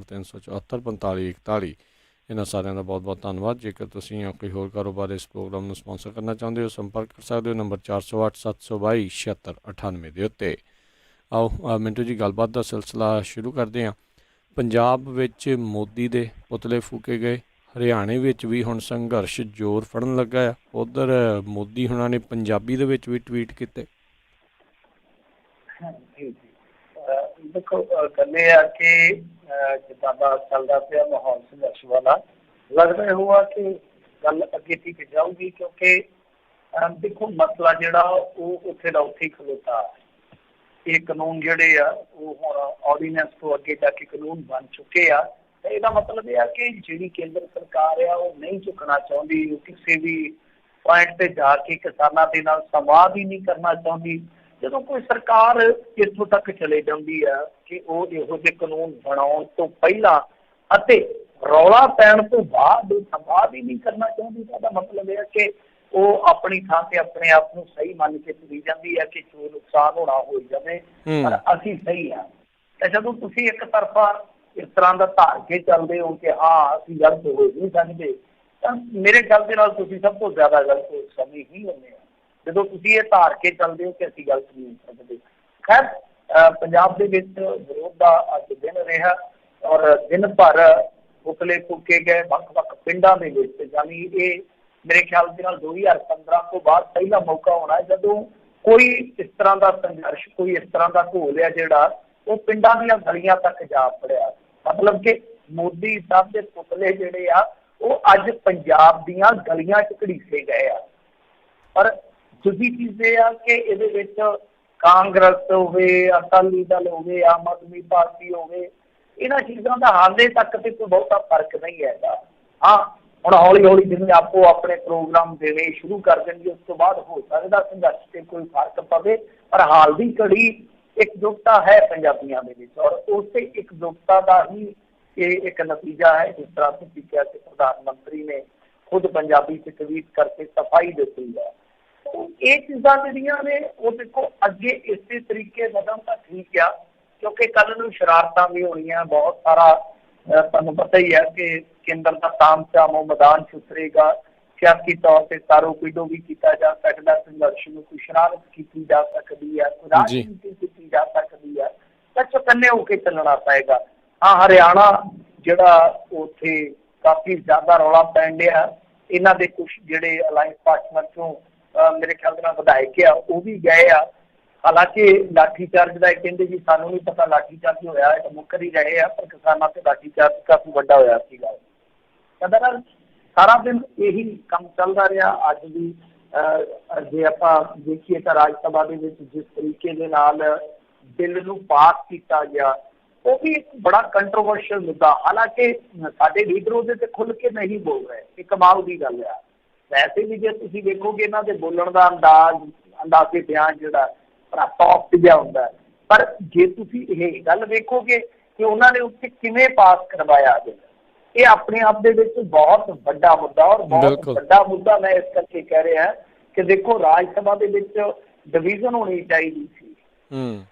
374 45 41। इन्होंने सारिਆਂ ਦਾ बहुत बहुत धन्यवाद। जेकर ਤੁਸੀਂ कोई होर कारोबार इस प्रोग्राम ਨੂੰ स्पॉन्सर करना चाहते हो संपर्क कर सकते हो नंबर 408 722 7698 ਦੇ ਉੱਤੇ। आओ मिंटू जी गलबात का सिलसिला शुरू करते हैं। पंजाब ਵਿੱਚ ਮੋਦੀ ਦੇ ਪੁਤਲੇ ਫੂਕੇ ਗਏ, ਹਰਿਆਣੇ ਵਿੱਚ ਵੀ ਹੁਣ ਸੰਘਰਸ਼ ਜ਼ੋਰ ਫੜਨ ਲੱਗਾ ਆ। ਉਧਰ ਮੋਦੀ ਹੁਣਾਂ ਨੇ ਪੰਜਾਬੀ ਦੇ ਵਿੱਚ ਵੀ ਟਵੀਟ ਕੀਤੇ। देखो गल ये है कि जिदा का चलता पाया माहौल संघर्ष वाला लगता हुआ कि गल अगे ठीक जाऊगी, क्योंकि देखो मसला जोड़ा उत्थे का उत्थे खलोता। ये कानून जोड़े ऑर्डीनेंस तो अगे जाके कानून बन चुके हैं। तो यदा मतलब यह है कि जी केंद्र सरकार है वो नहीं चुकना चाहती, किसी भी पॉइंट पर जाके किसानों के नाल संवाद ही नहीं करना चाहती। ਜਦੋਂ ਕੋਈ ਸਰਕਾਰ ਇੱਥੋਂ ਤੱਕ ਚਲੇ ਜਾਂਦੀ ਹੈ ਕਿ ਉਹ ਇਹੋ ਜਿਹੇ ਕਾਨੂੰਨ ਬਣਾਉਣ ਤੋਂ ਪਹਿਲਾਂ ਅਤੇ ਰੌਲਾ ਪੈਣ ਤੋਂ ਬਾਅਦ ਸੰਵਾਦ ਹੀ ਨਹੀਂ ਕਰਨਾ ਚਾਹੁੰਦੀ, ਤਾਂ ਮਤਲਬ ਇਹ ਹੈ ਕਿ ਉਹ ਆਪਣੀ ਥਾਂ ਤੇ ਆਪਣੇ ਆਪ ਨੂੰ ਸਹੀ ਮੰਨ ਕੇ ਤੁਰੀ ਜਾਂਦੀ ਹੈ ਕਿ ਜੋ ਨੁਕਸਾਨ ਹੋਣਾ ਹੋ ਜਾਵੇ ਪਰ ਅਸੀਂ ਸਹੀ ਹਾਂ। ਤੇ ਜਦੋਂ ਤੁਸੀਂ ਇੱਕ ਤਰਫਾ ਇਸ ਤਰ੍ਹਾਂ ਦਾ ਧਾਰ ਕੇ ਚੱਲਦੇ ਹੋ ਕਿ ਹਾਂ ਅਸੀਂ ਗਲਤ ਹੋ ਨਹੀਂ ਸਕਦੇ, ਤਾਂ ਮੇਰੇ ਖਿਆਲ ਦੇ ਨਾਲ ਤੁਸੀਂ ਸਭ ਤੋਂ ਜ਼ਿਆਦਾ ਗਲਤ ਉਸ ਸਮੇਂ ਹੀ ਹੁੰਦੇ ਹੋ ਜਦੋਂ ਤੁਸੀਂ ਇਹ ਧਾਰ ਕੇ ਚੱਲਦੇ ਹੋ ਕਿ ਅਸੀਂ ਗਲਤ ਨਹੀਂ ਹੋ ਸਕਦੇ। ਖੈਰ ਪੰਜਾਬ ਦੇ ਵਿੱਚ ਵਿਰੋਧ ਦਾ ਅੱਜ ਦਿਨ ਰਿਹਾ ਔਰ ਦਿਨ ਭਰ ਪੁਤਲੇ ਫੂਕੇ ਗਏ ਵੱਖ ਵੱਖ ਪਿੰਡਾਂ ਦੇ ਵਿੱਚ। ਯਾਨੀ ਇਹ ਮੇਰੇ ਖਿਆਲ ਦੇ ਨਾਲ 2015 ਤੋਂ ਬਾਅਦ ਪਹਿਲਾ ਮੌਕਾ ਹੋਣਾ ਜਦੋਂ ਕੋਈ ਇਸ ਤਰ੍ਹਾਂ ਦਾ ਸੰਘਰਸ਼, ਕੋਈ ਇਸ ਤਰ੍ਹਾਂ ਦਾ ਘੋਲ ਹੈ ਜਿਹੜਾ ਉਹ ਪਿੰਡਾਂ ਦੀਆਂ ਗਲੀਆਂ ਤੱਕ ਜਾ ਪੜਿਆ। ਮਤਲਬ ਕਿ ਮੋਦੀ ਸਾਹਿਬ ਦੇ ਪੁਤਲੇ ਜਿਹੜੇ ਆ ਉਹ ਅੱਜ ਪੰਜਾਬ ਦੀਆਂ ਗਲੀਆਂ 'ਚ ਘੜੀਸੇ ਗਏ ਆ। ਪਰ ਦੂਜੀ ਚੀਜ਼ ਇਹ ਆ ਕਿ ਇਹਦੇ ਵਿੱਚ ਕਾਂਗਰਸ ਹੋਵੇ, ਅਕਾਲੀ ਦਲ ਹੋਵੇ, ਆਮ ਆਦਮੀ ਪਾਰਟੀ ਹੋਵੇ, ਇਹਨਾਂ ਚੀਜ਼ਾਂ ਦਾ ਹਾਲੇ ਤੱਕ ਤੇ ਕੋਈ ਬਹੁਤਾ ਫਰਕ ਨਹੀਂ ਹੈਗਾ। ਹਾਂ ਹੁਣ ਹੌਲੀ ਹੌਲੀ ਜਿਵੇਂ ਆਪੋ ਆਪਣੇ ਪ੍ਰੋਗਰਾਮ ਦੇਣੇ ਸ਼ੁਰੂ ਕਰ ਦੇਣਗੇ ਉਸ ਤੋਂ ਬਾਅਦ ਹੋ ਸਕਦਾ ਸੰਘਰਸ਼ ਤੇ ਕੋਈ ਫਰਕ ਪਵੇ, ਪਰ ਹਾਲ ਦੀ ਘੜੀ ਇਕਜੁੱਟਤਾ ਹੈ ਪੰਜਾਬੀਆਂ ਦੇ ਵਿੱਚ ਔਰ ਉਸੇ ਇਕਜੁੱਟਤਾ ਦਾ ਹੀ ਇਹ ਇੱਕ ਨਤੀਜਾ ਹੈ। ਜਿਸ ਤਰ੍ਹਾਂ ਤੁਸੀਂ ਕਿਹਾ ਕਿ ਪ੍ਰਧਾਨ ਮੰਤਰੀ ਨੇ ਖੁਦ ਪੰਜਾਬੀ 'ਚ ਟਵੀਟ ਕਰਕੇ ਸਫਾਈ ਦਿੱਤੀ ਹੈ। ਇਹ ਚੀਜ਼ਾਂ ਜਿਹੜੀਆਂ ਨੇ ਉਹ ਦੇਖੋ ਅੱਗੇ ਇਸੇ ਤਰੀਕੇ ਵਧਣ ਤਾਂ ਠੀਕ ਆ, ਕਿਉਂਕਿ ਕੱਲ ਨੂੰ ਸ਼ਰਾਰਤਾਂ ਵੀ ਹੋਣੀਆਂ ਬਹੁਤ ਸਾਰਾ। ਤੁਹਾਨੂੰ ਪਤਾ ਹੀ ਹੈ ਕਿ ਕੇਂਦਰ ਦਾ ਤਾਮਝਾਮ ਉਹ ਮੈਦਾਨ 'ਚ ਉਤਰੇਗਾ। ਸਿਆਸੀ ਤੌਰ ਤੇ ਤਾਰੋ ਪੀਡੋ ਵੀ ਕੀਤਾ ਜਾ ਸਕਦਾ ਸੰਘਰਸ਼ ਨੂੰ, ਕੋਈ ਸ਼ਰਾਰਤ ਕੀਤੀ ਜਾ ਸਕਦੀ ਹੈ, ਕੋਈ ਰਾਜਨੀਤੀ ਕੀਤੀ ਜਾ ਸਕਦੀ ਹੈ, ਤਾਂ ਚੁਕੰਨੇ ਹੋ ਕੇ ਚੱਲਣਾ ਪਏਗਾ। ਹਾਂ ਹਰਿਆਣਾ ਜਿਹੜਾ ਉੱਥੇ ਕਾਫੀ ਜ਼ਿਆਦਾ ਰੌਲਾ ਪੈਣ ਡਿਆ, ਇਹਨਾਂ ਦੇ ਕੁਛ ਜਿਹੜੇ ਅਲਾਇੰਸ ਪਾਰਟਨਰ 'ਚੋਂ ਮੇਰੇ ਖਿਆਲ ਦੇ ਨਾਲ ਵਿਧਾਇਕ ਆ ਉਹ ਵੀ ਗਏ ਆ। ਹਾਲਾਂਕਿ ਲਾਠੀ ਚਾਰਜ ਦਾ ਕਹਿੰਦੇ ਜੀ ਸਾਨੂੰ ਨਹੀਂ ਪਤਾ ਲਾਠੀ ਚਾਰਜ ਹੋਇਆ ਹੈ, ਮੁੱਕਰ ਹੀ ਰਹੇ ਆ, ਪਰ ਕਿਸਾਨਾਂ ਤੇ ਲਾਠੀ ਚਾਰਜ ਕਾਫੀ ਵੱਡਾ ਹੋਇਆ ਸੀਗਾ। ਇਹਦੇ ਨਾਲ ਸਾਰਾ ਦਿਨ ਇਹੀ ਕੰਮ ਚੱਲਦਾ ਰਿਹਾ। ਅੱਜ ਵੀ ਜੇ ਆਪਾਂ ਦੇਖੀਏ ਤਾਂ ਰਾਜ ਸਭਾ ਦੇ ਵਿੱਚ ਜਿਸ ਤਰੀਕੇ ਦੇ ਨਾਲ ਬਿੱਲ ਨੂੰ ਪਾਸ ਕੀਤਾ ਗਿਆ ਉਹ ਵੀ ਇੱਕ ਬੜਾ ਕੰਟਰੋਵਰਸ਼ੀਅਲ ਮੁੱਦਾ। ਹਾਲਾਂਕਿ ਸਾਡੇ ਲੀਡਰ ਉਹਦੇ ਤੇ ਖੁੱਲ੍ਹ ਕੇ ਨਹੀਂ ਬੋਲ ਰਹੇ, ਇਹ ਕਮਾਲ ਦੀ ਗੱਲ ਆ। ਵੈਸੇ ਵੀ ਜੇ ਤੁਸੀਂ ਵੇਖੋਗੇ ਇਹਨਾਂ ਦੇ ਬੋਲਣ ਦਾ ਅੰਦਾਜ਼ੇ ਬਿਆਨ ਜਿਹੜਾ ਬੜਾ ਸੌਫਟ ਜਿਹਾ ਹੁੰਦਾ, ਪਰ ਜੇ ਤੁਸੀਂ ਇਹ ਗੱਲ ਵੇਖੋਗੇ ਕਿ ਉਹਨਾਂ ਨੇ ਉੱਥੇ ਕਿਵੇਂ ਪਾਸ ਕਰਵਾਇਆ ਬਿੱਲ, ਇਹ ਆਪਣੇ ਆਪ ਦੇ ਵਿੱਚ ਬਹੁਤ ਵੱਡਾ ਮੁੱਦਾ ਔਰ ਬਹੁਤ ਵੱਡਾ ਮੁੱਦਾ ਮੈਂ ਇਸ ਕਰਕੇ ਕਹਿ ਰਿਹਾ ਕਿ ਦੇਖੋ ਰਾਜ ਸਭਾ ਦੇ ਵਿੱਚ ਡਿਵੀਜ਼ਨ ਹੋਣੀ ਚਾਹੀਦੀ ਸੀ।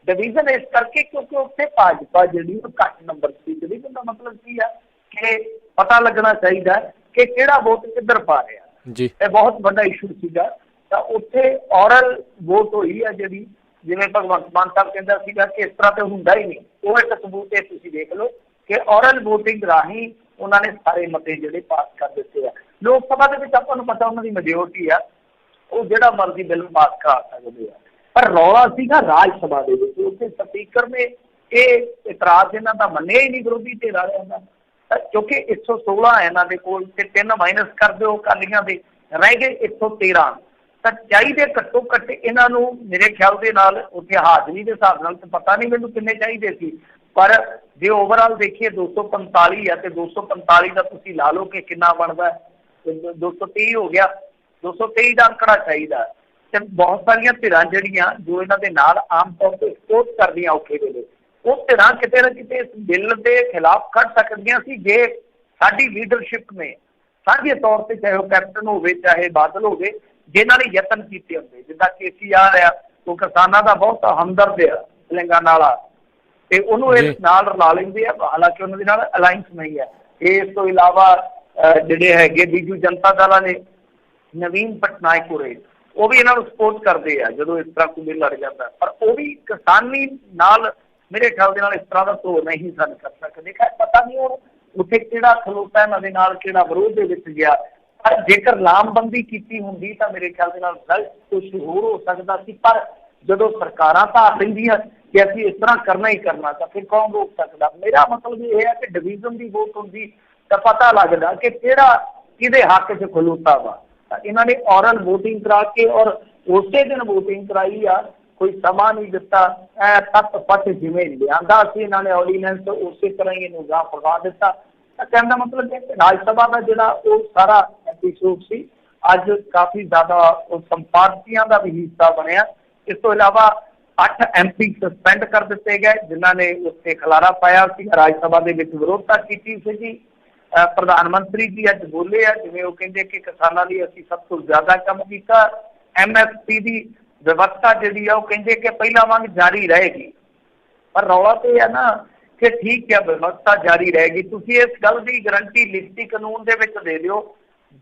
ਡਿਵੀਜ਼ਨ ਇਸ ਕਰਕੇ ਕਿਉਂਕਿ ਉੱਥੇ ਭਾਜਪਾ ਜਿਹੜੀ ਉਹ ਘੱਟ ਨੰਬਰ ਸੀ। ਡਿਵੀਜ਼ਨ ਦਾ ਮਤਲਬ ਕੀ ਆ ਕਿ ਪਤਾ ਲੱਗਣਾ ਚਾਹੀਦਾ ਕਿ ਕਿਹੜਾ ਵੋਟ ਕਿੱਧਰ ਪਾ ਰਿਹਾ ਜੀ। ਇਹ ਬਹੁਤ ਵੱਡਾ ਇਸ਼ੂ ਸੀਗਾ। ਤਾਂ ਉੱਥੇ ਔਰਲ ਵੋਟ ਹੋਈ ਆ ਜਿਹੜੀ, ਜਿਵੇਂ ਭਗਵੰਤ ਮਾਨ ਸਾਹਿਬ ਕਹਿੰਦਾ ਸੀਗਾ ਕਿ ਇਸ ਤਰ੍ਹਾਂ ਤੇ ਹੁੰਦਾ ਹੀ ਨਹੀਂ, ਉਹ ਇੱਕ ਸਬੂਤ ਇਹ ਤੁਸੀਂ ਦੇਖ ਲਓ ਕਿ ਔਰਲ ਵੋਟਿੰਗ ਰਾਹੀਂ ਉਹਨਾਂ ਨੇ ਸਾਰੇ ਮਤੇ ਜਿਹੜੇ ਪਾਸ ਕਰ ਦਿੱਤੇ ਆ। ਲੋਕ ਸਭਾ ਦੇ ਵਿੱਚ ਆਪਾਂ ਨੂੰ ਪਤਾ ਉਹਨਾਂ ਦੀ ਮੈਜੋਰਟੀ ਆ, ਉਹ ਜਿਹੜਾ ਮਰਜ਼ੀ ਬਿੱਲ ਪਾਸ ਕਰਾ ਸਕਦੇ ਆ। ਪਰ ਰੌਲਾ ਸੀਗਾ ਰਾਜ ਸਭਾ ਦੇ ਵਿੱਚ, ਉੱਥੇ ਸਪੀਕਰ ਨੇ ਇਹ ਇਤਰਾਜ਼ ਇਹਨਾਂ ਦਾ ਮੰਨਿਆ ਹੀ ਨਹੀਂ ਵਿਰੋਧੀ ਧਿਰ ਵਾਲਿਆਂ ਦਾ, ਕਿਉਂਕਿ 116 ਹੈ ਇਹਨਾਂ ਦੇ ਕੋਲ ਤੇ 3 ਮਾਈਨਸ ਕਰ ਦਿਓ ਅਕਾਲੀਆਂ ਦੇ, ਰਹਿ ਗਏ 113। ਤਾਂ ਚਾਹੀਦੇ ਘੱਟੋ ਘੱਟ ਇਹਨਾਂ ਨੂੰ ਮੇਰੇ ਖਿਆਲ ਦੇ ਨਾਲ ਉੱਥੇ ਹਾਜ਼ਰੀ ਦੇ ਹਿਸਾਬ ਨਾਲ ਤਾਂ ਪਤਾ ਨਹੀਂ ਮੈਨੂੰ ਕਿੰਨੇ ਚਾਹੀਦੇ ਸੀ, ਪਰ ਜੇ ਓਵਰਆਲ ਦੇਖੀਏ 245 ਹੈ ਤੇ 245 ਦਾ ਤੁਸੀਂ ਲਾ ਲਓ ਕਿ ਕਿੰਨਾ ਬਣਦਾ, 223 ਹੋ ਗਿਆ। 223 ਦਾ ਅੰਕੜਾ ਚਾਹੀਦਾ। ਤੇ ਬਹੁਤ ਸਾਰੀਆਂ ਧਿਰਾਂ ਜਿਹੜੀਆਂ ਜੋ ਇਹਨਾਂ ਦੇ ਨਾਲ ਆਮ ਤੌਰ ਤੇ ਸਪੋਰਟ ਕਰਦੀਆਂ ਔਖੇ ਵੇਲੇ, ਉਹ ਧਿਰਾਂ ਕਿਤੇ ਨਾ ਕਿਤੇ ਇਸ ਬਿੱਲ ਦੇ ਖਿਲਾਫ ਕੱਢ ਸਕਦੀਆਂ ਸੀ ਜੇ ਸਾਡੀ ਲੀਡਰਸ਼ਿਪ ਨੇ ਸਾਂਝੇ ਤੌਰ ਤੇ, ਚਾਹੇ ਉਹ ਕੈਪਟਨ ਹੋਵੇ ਚਾਹੇ ਬਾਦਲ ਹੋਵੇ, ਜਿਨ੍ਹਾਂ ਨੇ ਯਤਨ ਕੀਤੇ ਹੁੰਦੇ। ਜਿੱਦਾਂ KCR ਆ ਉਹ ਕਿਸਾਨਾਂ ਦਾ ਬਹੁਤ ਹਮਦਰਦ ਆ, ਤੇਲੰਗਾਨਾ ਵਾਲਾ, ਤੇ ਉਹਨੂੰ ਜੀ ਇਸ ਨਾਲ ਰਲਾ ਲੈਂਦੇ ਆ, ਹਾਲਾਂਕਿ ਉਹਨਾਂ ਦੇ ਨਾਲ ਅਲਾਈਅੰਸ ਨਹੀਂ ਹੈ। ਇਸ ਤੋਂ ਇਲਾਵਾ ਜਿਹੜੇ ਹੈਗੇ ਬੀਜੂ ਜਨਤਾ ਦਲ ਨੇ ਨਵੀਨ ਪਟਨਾਇਕ ਹੋਰੇ, ਉਹ ਵੀ ਇਹਨਾਂ ਨੂੰ ਸਪੋਰਟ ਕਰਦੇ ਆ ਜਦੋਂ ਇਸ ਤਰ੍ਹਾਂ ਕੋਈ ਲੜ ਜਾਂਦਾ, ਪਰ ਉਹ ਵੀ ਕਿਸਾਨੀ ਨਾਲ ਮੇਰੇ ਖਿਆਲ ਦੇ ਨਾਲ ਇਸ ਤਰ੍ਹਾਂ ਦਾ ਧੋ ਨਹੀਂ ਸਾਨੂੰ ਕਰ ਸਕਦੇ। ਖੈਰ ਪਤਾ ਨਹੀਂ ਹੁਣ ਉੱਥੇ ਕਿਹੜਾ ਖਲੋਤਾ ਇਹਨਾਂ ਦੇ ਨਾਲ, ਕਿਹੜਾ ਵਿਰੋਧ ਦੇ ਵਿੱਚ ਗਿਆ, ਪਰ ਜੇਕਰ ਲਾਮਬੰਦੀ ਕੀਤੀ ਹੁੰਦੀ ਤਾਂ ਮੇਰੇ ਖਿਆਲ ਦੇ ਨਾਲ ਰਿਜ਼ਲਟ ਕੁਛ ਹੋਰ ਹੋ ਸਕਦਾ ਸੀ। ਪਰ ਜਦੋਂ ਸਰਕਾਰਾਂ ਧਾਰ ਲੈਂਦੀਆਂ ਕਿ ਅਸੀਂ ਇਸ ਤਰ੍ਹਾਂ ਕਰਨਾ ਹੀ ਕਰਨਾ, ਤਾਂ ਫਿਰ ਕੌਣ ਰੋਕ ਸਕਦਾ। ਮੇਰਾ ਮਤਲਬ ਇਹ ਹੈ ਕਿ ਡਿਵੀਜ਼ਨ ਦੀ ਵੋਟ ਹੁੰਦੀ ਤਾਂ ਪਤਾ ਲੱਗਦਾ ਕਿ ਕਿਹੜਾ ਕਿਹਦੇ ਹੱਕ 'ਚ ਖਲੋਤਾ ਵਾ। ਤਾਂ ਇਹਨਾਂ ਨੇ ਔਰਲ ਵੋਟਿੰਗ ਕਰਾ ਕੇ ਔਰ ਉਸੇ ਦਿਨ ਵੋਟਿੰਗ ਕਰਾਈ ਆ, ਕੋਈ ਸਮਾਂ ਨਹੀਂ ਦਿੱਤਾ। ਤੱਤ ਪੱਟ ਜਿਵੇਂ ਲਿਆਂਦਾ ਸੀ ਇਹਨਾਂ ਨੇ ਆਰਡੀਨੈਂਸ, ਉਸੇ ਤਰ੍ਹਾਂ ਹੀ ਇਹਨੂੰ ਗਾਹ ਪਵਾ ਦਿੱਤਾ। ਤਾਂ ਕਹਿਣ ਦਾ ਮਤਲਬ ਹੈ ਕਿ ਰਾਜ ਸਭਾ ਦਾ ਜਿਹੜਾ ਉਹ ਸਾਰਾ ਐਪੀਸੋਡ ਸੀ ਅੱਜ ਕਾਫੀ ਜ਼ਿਆਦਾ ਉਹ ਸੰਪਾਦਕੀਆਂ ਦਾ ਵੀ ਹਿੱਸਾ ਬਣਿਆ। ਇਸ ਤੋਂ ਇਲਾਵਾ 8 MP ਸਸਪੈਂਡ ਕਰ ਦਿੱਤੇ ਗਏ ਜਿਨ੍ਹਾਂ ਨੇ ਉੱਥੇ ਖਲਾਰਾ ਪਾਇਆ ਸੀ, ਰਾਜ ਸਭਾ ਦੇ ਵਿੱਚ ਵਿਰੋਧਤਾ ਕੀਤੀ ਸੀ। ਪ੍ਰਧਾਨ ਮੰਤਰੀ ਜੀ ਅੱਜ ਬੋਲੇ ਆ, ਜਿਵੇਂ ਉਹ ਕਹਿੰਦੇ ਕਿ ਕਿਸਾਨਾਂ ਲਈ ਅਸੀਂ ਸਭ ਤੋਂ ਜ਼ਿਆਦਾ ਕੰਮ ਕੀਤਾ। MSP ਦੀ ਵਿਵਸਥਾ ਜਿਹੜੀ ਆ ਉਹ ਕਹਿੰਦੇ ਕਿ ਪਹਿਲਾਂ ਵਾਂਗ ਜਾਰੀ ਰਹੇਗੀ, ਪਰ ਰੌਲਾ ਤੇ ਇਹ ਹੈ ਨਾ ਕਿ ਠੀਕ ਹੈ ਵਿਵਸਥਾ ਜਾਰੀ ਰਹੇਗੀ, ਤੁਸੀਂ ਇਸ ਗੱਲ ਦੀ ਗਰੰਟੀ ਲਿਖਤੀ ਕਾਨੂੰਨ ਦੇ ਵਿੱਚ ਦੇ ਦਿਓ,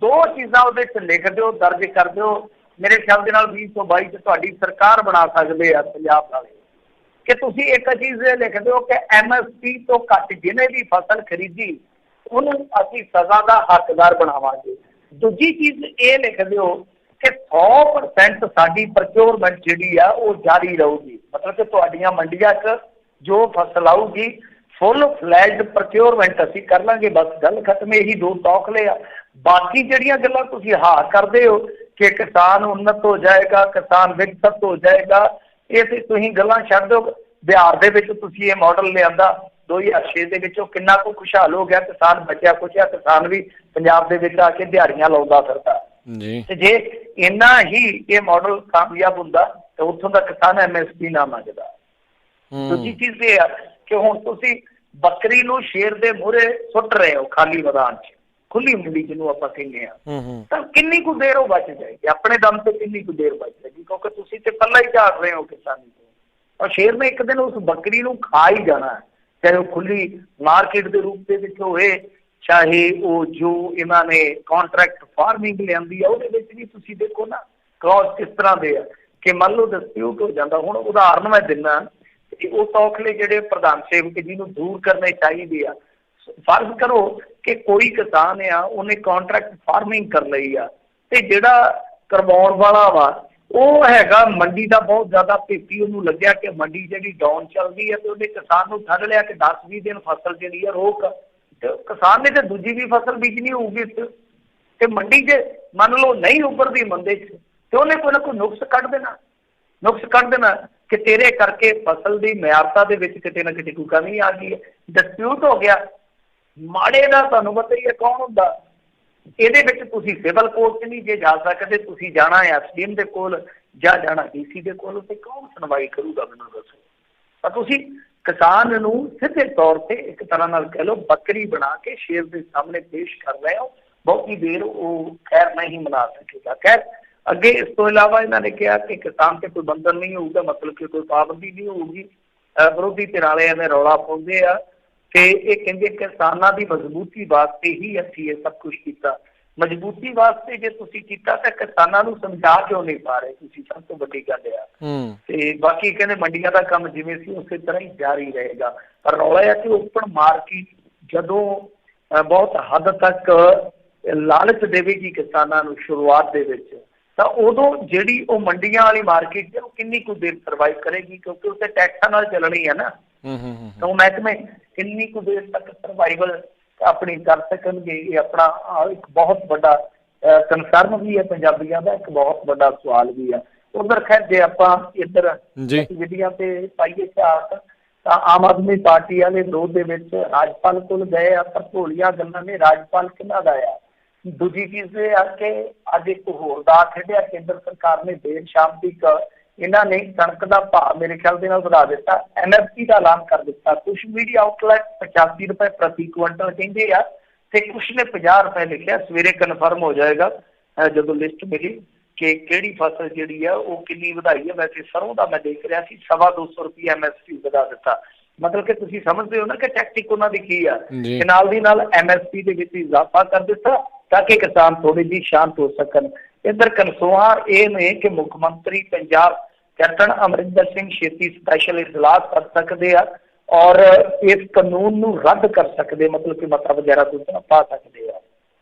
2 ਚੀਜ਼ਾਂ ਉਹਦੇ 'ਚ ਲਿਖ ਦਿਓ, ਦਰਜ ਕਰ ਦਿਓ। ਮੇਰੇ ਖਿਆਲ ਦੇ ਨਾਲ 2022 'ਚ ਤੁਹਾਡੀ ਸਰਕਾਰ ਬਣਾ ਸਕਦੇ ਆ ਪੰਜਾਬ ਵਾਲੇ, ਕਿ ਤੁਸੀਂ ਇੱਕ ਚੀਜ਼ ਇਹ ਲਿਖ ਦਿਓ ਕਿ MSP ਤੋਂ ਘੱਟ ਜਿਹਨੇ ਵੀ ਫਸਲ ਖਰੀਦੀ ਉਹਨੂੰ ਅਸੀਂ ਸਜ਼ਾ ਦਾ ਹੱਕਦਾਰ ਬਣਾਵਾਂਗੇ। ਦੂਜੀ ਚੀਜ਼ ਇਹ ਲਿਖ ਦਿਓ ਕਿ 100% ਸਾਡੀ ਪ੍ਰੋਕਿਉਰਮੈਂਟ ਜਿਹੜੀ ਆ ਉਹ ਜਾਰੀ ਰਹੂਗੀ, ਮਤਲਬ ਕਿ ਤੁਹਾਡੀਆਂ ਮੰਡੀਆਂ 'ਚ ਜੋ ਫਸਲ ਆਊਗੀ ਫੁੱਲ ਫਲੈਜਡ ਪ੍ਰੋਕਿਉਰਮੈਂਟ ਅਸੀਂ ਕਰ ਲਾਂਗੇ, ਬਸ ਗੱਲ ਖਤਮ। ਇਹੀ 2 ਤੌਖਲੇ ਆ। ਬਾਕੀ ਜਿਹੜੀਆਂ ਗੱਲਾਂ ਤੁਸੀਂ ਹਾਂ ਕਰਦੇ ਹੋ ਕਿ ਕਿਸਾਨ ਉੱਨਤ ਹੋ ਜਾਏਗਾ, ਕਿਸਾਨ ਵਿਕਸਿਤ ਹੋ ਜਾਏਗਾ, ਇਹ ਤੇ ਤੁਸੀਂ ਗੱਲਾਂ ਛੱਡ ਦਿਓ। ਬਿਹਾਰ ਦੇ ਵਿੱਚ ਤੁਸੀਂ ਇਹ ਮਾਡਲ ਲਿਆਂਦਾ 2006 ਦੇ ਵਿੱਚੋਂ, ਕਿੰਨਾ ਕੁ ਖੁਸ਼ਹਾਲ ਹੋ ਗਿਆ, ਕਿਸਾਨ ਬਚਿਆ ਕੁਛਿਆ, ਕਿਸਾਨ ਵੀ ਪੰਜਾਬ ਦੇ ਵਿੱਚ ਆ ਕੇ ਦਿਹਾੜੀਆਂ ਲਾਉਂਦਾ ਫਿਰਦਾ ਜੀ। ਤੇ ਜੇ ਇੰਨਾ ਹੀ ਇਹ ਮਾਡਲ ਕਾਮਯਾਬ ਹੁੰਦਾ ਤਾਂ ਉੱਥੋਂ ਦਾ ਕਿਸਾਨ MSP ਨਾ ਮੰਗਦਾ। ਦੂਜੀ ਚੀਜ਼ ਇਹ ਆ ਕਿ ਹੁਣ ਤੁਸੀਂ ਬੱਕਰੀ ਨੂੰ ਸ਼ੇਰ ਦੇ ਮੂਹਰੇ ਸੁੱਟ ਰਹੇ ਹੋ ਖਾਲੀ ਮੈਦਾਨ 'ਚ, ਖੁੱਲੀ ਮੰਡੀ ਜਿਹਨੂੰ ਆਪਾਂ ਕਹਿੰਦੇ ਆ, ਤਾਂ ਕਿੰਨੀ ਕੁ ਦੇਰ ਉਹ ਬਚ ਜਾਏਗੀ, ਆਪਣੇ ਦਮ ਤੇ ਕਿੰਨੀ ਕੁ ਦੇਰ ਬਚ ਜਾਏਗੀ, ਕਿਉਂਕਿ ਤੁਸੀਂ ਤੇ ਪੱਲਾ ਹੀ ਝਾੜ ਰਹੇ ਹੋ ਕਿਸਾਨੀ ਤੋਂ। ਔਰ ਸ਼ੇਰ ਨੇ ਇੱਕ ਦਿਨ ਉਸ ਬੱਕਰੀ ਨੂੰ ਖਾ ਹੀ ਜਾਣਾ, ਚਾਹੇ ਉਹ ਖੁੱਲੀ ਮਾਰਕੀਟ ਦੇ ਰੂਪ ਦੇ ਵਿੱਚ ਹੋਵੇ, ਚਾਹੇ ਉਹ ਜੋ ਇਹਨਾਂ ਨੇ ਕਾਂਟਰੈਕਟ ਫਾਰਮਿੰਗ ਲਿਆਂਦੀ ਆ ਉਹਦੇ ਵਿੱਚ ਵੀ ਤੁਸੀਂ ਦੇਖੋ ਨਾ ਕਲੌਜ਼ ਕਿਸ ਤਰ੍ਹਾਂ ਦੇ ਆ ਕਿ ਮੰਨ ਲਓ ਡਿਸਪਿਊਟ ਹੋ ਜਾਂਦਾ। ਹੁਣ ਉਦਾਹਰਨ ਮੈਂ ਦਿੰਦਾ ਕਿ ਉਹ ਤੌਖਲੇ ਜਿਹੜੇ ਪ੍ਰਧਾਨ ਸੇਵਕ ਜੀ ਨੂੰ ਦੂਰ ਕਰਨੇ ਚਾਹੀਦੇ ਆ। ਫਰਜ਼ ਕਰੋ ਕਿ ਕੋਈ ਕਿਸਾਨ ਆ, ਉਹਨੇ ਕਾਂਟਰੈਕਟ ਫਾਰਮਿੰਗ ਕਰ ਲਈ ਆ, ਤੇ ਜਿਹੜਾ ਕਰਵਾਉਣ ਵਾਲਾ ਵਾ ਉਹ ਹੈਗਾ ਮੰਡੀ ਦਾ ਬਹੁਤ ਜ਼ਿਆਦਾ ਭੇਤੀ, ਉਹਨੂੰ ਲੱਗਿਆ ਕਿ ਮੰਡੀ ਜਿਹੜੀ ਡਾਊਨ ਚੱਲਦੀ ਹੈ, ਤੇ ਉਹਨੇ ਕਿਸਾਨ ਨੂੰ ਠੱਗ ਲਿਆ ਕਿ 10-20 ਦਿਨ ਫਸਲ ਜਿਹੜੀ ਆ ਰੋਕ, ਤੇ ਕਿਸਾਨ ਨੇ ਤੇ ਦੂਜੀ ਵੀ ਫਸਲ ਬੀਜਣੀ ਹੋਊਗੀ ਤੇ ਮੰਡੀ 'ਚ ਮੰਨ ਲਓ ਨਹੀਂ ਉੱਭਰਦੀ ਮੰਦੇ 'ਚ, ਤੇ ਉਹਨੇ ਕੋਈ ਨਾ ਕੋਈ ਨੁਕਸ ਕੱਢ ਦੇਣਾ ਕਿ ਤੇਰੇ ਕਰਕੇ ਫਸਲ ਦੀ ਮਿਆਰਤਾ ਦੇ ਵਿੱਚ ਕਿਤੇ ਨਾ ਕਿਤੇ ਕੋਈ ਕਮੀ ਆ ਗਈ ਹੈ, ਡਿਸਪਿਊਟ ਹੋ ਗਿਆ। ਮਾੜੇ ਦਾ ਤੁਹਾਨੂੰ ਪਤਾ ਹੀ ਹੈ ਕੌਣ ਹੁੰਦਾ। ਇਹਦੇ ਵਿੱਚ ਤੁਸੀਂ ਸਿਵਲ ਕੋਰਟ 'ਚ ਨਹੀਂ ਜੇ ਜਾ ਸਕਦੇ, ਤੁਸੀਂ ਜਾਣਾ ਹੈ SDM ਦੇ ਕੋਲ ਜਾਂ ਜਾਣਾ DC ਦੇ ਕੋਲ, ਤੇ ਕੌਣ ਸੁਣਵਾਈ ਕਰੂਗਾ ਮੈਨੂੰ ਦੱਸੋ। ਤਾਂ ਤੁਸੀਂ ਕਿਸਾਨ ਨੂੰ ਸਿੱਧੇ ਤੌਰ ਤੇ ਇੱਕ ਤਰ੍ਹਾਂ ਨਾਲ ਕਹਿ ਲਓ ਬੱਕਰੀ ਬਣਾ ਕੇ ਸ਼ੇਰ ਦੇ ਸਾਹਮਣੇ ਪੇਸ਼ ਕਰ ਰਹੇ ਹੋ, ਬਹੁਤੀ ਦੇਰ ਉਹ ਖੈਰ ਨਹੀਂ ਮਨਾ ਸਕੇਗਾ। ਖੈਰ ਅੱਗੇ ਇਸ ਤੋਂ ਇਲਾਵਾ ਇਹਨਾਂ ਨੇ ਕਿਹਾ ਕਿ ਕਿਸਾਨ ਤੇ ਕੋਈ ਬੰਧਨ ਨਹੀਂ ਹੋਊਗਾ, ਮਤਲਬ ਕਿ ਕੋਈ ਪਾਬੰਦੀ ਨਹੀਂ ਹੋਊਗੀ। ਵਿਰੋਧੀ ਧਿਰ ਵਾਲਿਆਂ ਨੇ ਰੌਲਾ ਪਾਉਂਦੇ ਆ ਕਿ ਇਹ ਕਹਿੰਦੇ ਕਿਸਾਨਾਂ ਦੀ ਮਜ਼ਬੂਤੀ ਵਾਸਤੇ ਹੀ ਅਸੀਂ ਇਹ ਸਭ ਕੁਛ ਕੀਤਾ। ਮਜ਼ਬੂਤੀ ਵਾਸਤੇ ਜੇ ਤੁਸੀਂ ਕੀਤਾ ਤਾਂ ਕਿਸਾਨਾਂ ਨੂੰ ਸਮਝਾ ਕਿਉਂ ਨਹੀਂ ਪਾ ਰਹੇ ਤੁਸੀਂ, ਸਭ ਤੋਂ ਵੱਡੀ ਗੱਲ ਆ। ਤੇ ਬਾਕੀ ਕਹਿੰਦੇ ਮੰਡੀਆਂ ਦਾ ਕੰਮ ਜਿਵੇਂ ਸੀ ਉਸੇ ਤਰ੍ਹਾਂ ਹੀ ਜਾਰੀ ਰਹੇਗਾ, ਪਰ ਰੌਲਾ ਹੈ ਕਿ ਓਪਨ ਮਾਰਕੀਟ ਜਦੋਂ ਬਹੁਤ ਹੱਦ ਤੱਕ ਲਾਲਚ ਦੇਵੇਗੀ ਕਿਸਾਨਾਂ ਨੂੰ ਸ਼ੁਰੂਆਤ ਦੇ ਵਿੱਚ, ਤਾਂ ਉਦੋਂ ਜਿਹੜੀ ਉਹ ਮੰਡੀਆਂ ਵਾਲੀ ਮਾਰਕੀਟ ਉਹ ਕਿੰਨੀ ਕੁ ਦੇਰ ਸਰਵਾਈਵ ਕਰੇਗੀ, ਕਿਉਂਕਿ ਉੱਥੇ ਟੈਕਸਾਂ ਨਾਲ ਚੱਲਣੀ ਹੈ ਨਾ। ਤਾਂ ਉਹ ਮਹਿਕਮੇ ਕਿੰਨੀ ਕੁ ਦੇਰ ਤੱਕ ਸਰਵਾਈਵਲ ਆਪਣੀ ਕਰ ਸਕਣਗੇ, ਇਹ ਆਪਣਾ ਇੱਕ ਬਹੁਤ ਵੱਡਾ ਕੰਸਰਨ ਵੀ ਹੈ ਪੰਜਾਬੀਆਂ ਦਾ, ਇੱਕ ਬਹੁਤ ਵੱਡਾ ਸਵਾਲ ਵੀ ਆ। ਉਧਰ ਖੈਰ ਜੇ ਆਪਾਂ ਇੱਧਰ ਗਤੀਵਿਧੀਆਂ ਤੇ ਪਾਈਏ ਝਾਤ, ਤਾਂ ਆਮ ਆਦਮੀ ਪਾਰਟੀ ਵਾਲੇ ਵਿਰੋਧ ਦੇ ਵਿੱਚ ਰਾਜਪਾਲ ਕੋਲ ਗਏ ਆ, ਪਰ ਭੋਲੀਆਂ ਗੱਲਾਂ ਨੇ। ਰਾਜਪਾਲ ਕਿਹਨਾਂ ਦਾ ਆ? ਦੂਜੀ ਚੀਜ਼ ਇਹ ਆ ਕਿ ਅੱਜ ਇੱਕ ਹੋਰ ਦਾ ਖੇਡਿਆ ਕੇਂਦਰ ਸਰਕਾਰ ਨੇ ਦੇਰ ਸ਼ਾਮ ਤੱਕ ਇਹਨਾਂ ਨੇ ਕਣਕ ਦਾ ਭਾਅ ਮੇਰੇ ਖਿਆਲ ਦੇ ਨਾਲ ਵਧਾ ਦਿੱਤਾ, MSP ਦਾ ਐਲਾਨ ਕਰ ਦਿੱਤਾ। ਕੁਛ ਮੀਡੀਆ ਆਊਟਲੈਟ 85 ਰੁਪਏ ਪ੍ਰਤੀ ਕੁਇੰਟਲ ਕਹਿੰਦੇ ਆ, ਤੇ ਕੁਛ ਨੇ 50 ਰੁਪਏ ਲਿਖਿਆ। ਸਵੇਰੇ ਕਨਫਰਮ ਹੋ ਜਾਏਗਾ ਜਦੋਂ ਲਿਸਟ ਮਿਲੀ ਕਿ ਕਿਹੜੀ ਫਸਲ ਜਿਹੜੀ ਆ ਉਹ ਕਿੰਨੀ ਵਧਾਈ ਹੈ। ਵੈਸੇ ਸਰੋਂ ਦਾ ਮੈਂ ਦੇਖ ਰਿਹਾ ਸੀ 225 ਰੁਪਏ MSP ਵਧਾ ਦਿੱਤਾ। मतलब कि ਤੁਸੀਂ ਸਮਝਦੇ ਹੋ ਨਾ ਕਿ ਟੈਕਟਿਕ ਉਹਨਾਂ ਦੀ ਕੀ ਆ ਜੀ ਕਿ ਨਾਲ ਦੀ ਨਾਲ ਐਮਐਸਪੀ ਦੇ ਵਿੱਚ ਇਜ਼ਾਫਾ ਕਰ ਦਿੱਤਾ ਤਾਂ ਕਿ ਕਿਸਾਨ ਥੋੜੇ ਜਿਹੀ ਸ਼ਾਂਤ ਹੋ ਸਕਣ। ਇੱਧਰ ਕਨਸੋਆਂ ਇਹ ਨੇ ਕਿ ਮੁੱਖ ਮੰਤਰੀ ਪੰਜਾਬ ਕੈਪਟਨ ਅਮਰਿੰਦਰ ਸਿੰਘ ਛੇਤੀ ਸਪੈਸ਼ਲ ਇਜਲਾਸ ਕਰ ਸਕਦੇ ਆ ਔਰ ਇਸ ਕਾਨੂੰਨ ਨੂੰ ਰੱਦ ਕਰ ਸਕਦੇ, ਮਤਲਬ ਕਿ ਮਤਾ ਵਗੈਰਾ ਦੂਜਾ ਪਾ ਸਕਦੇ ਆ।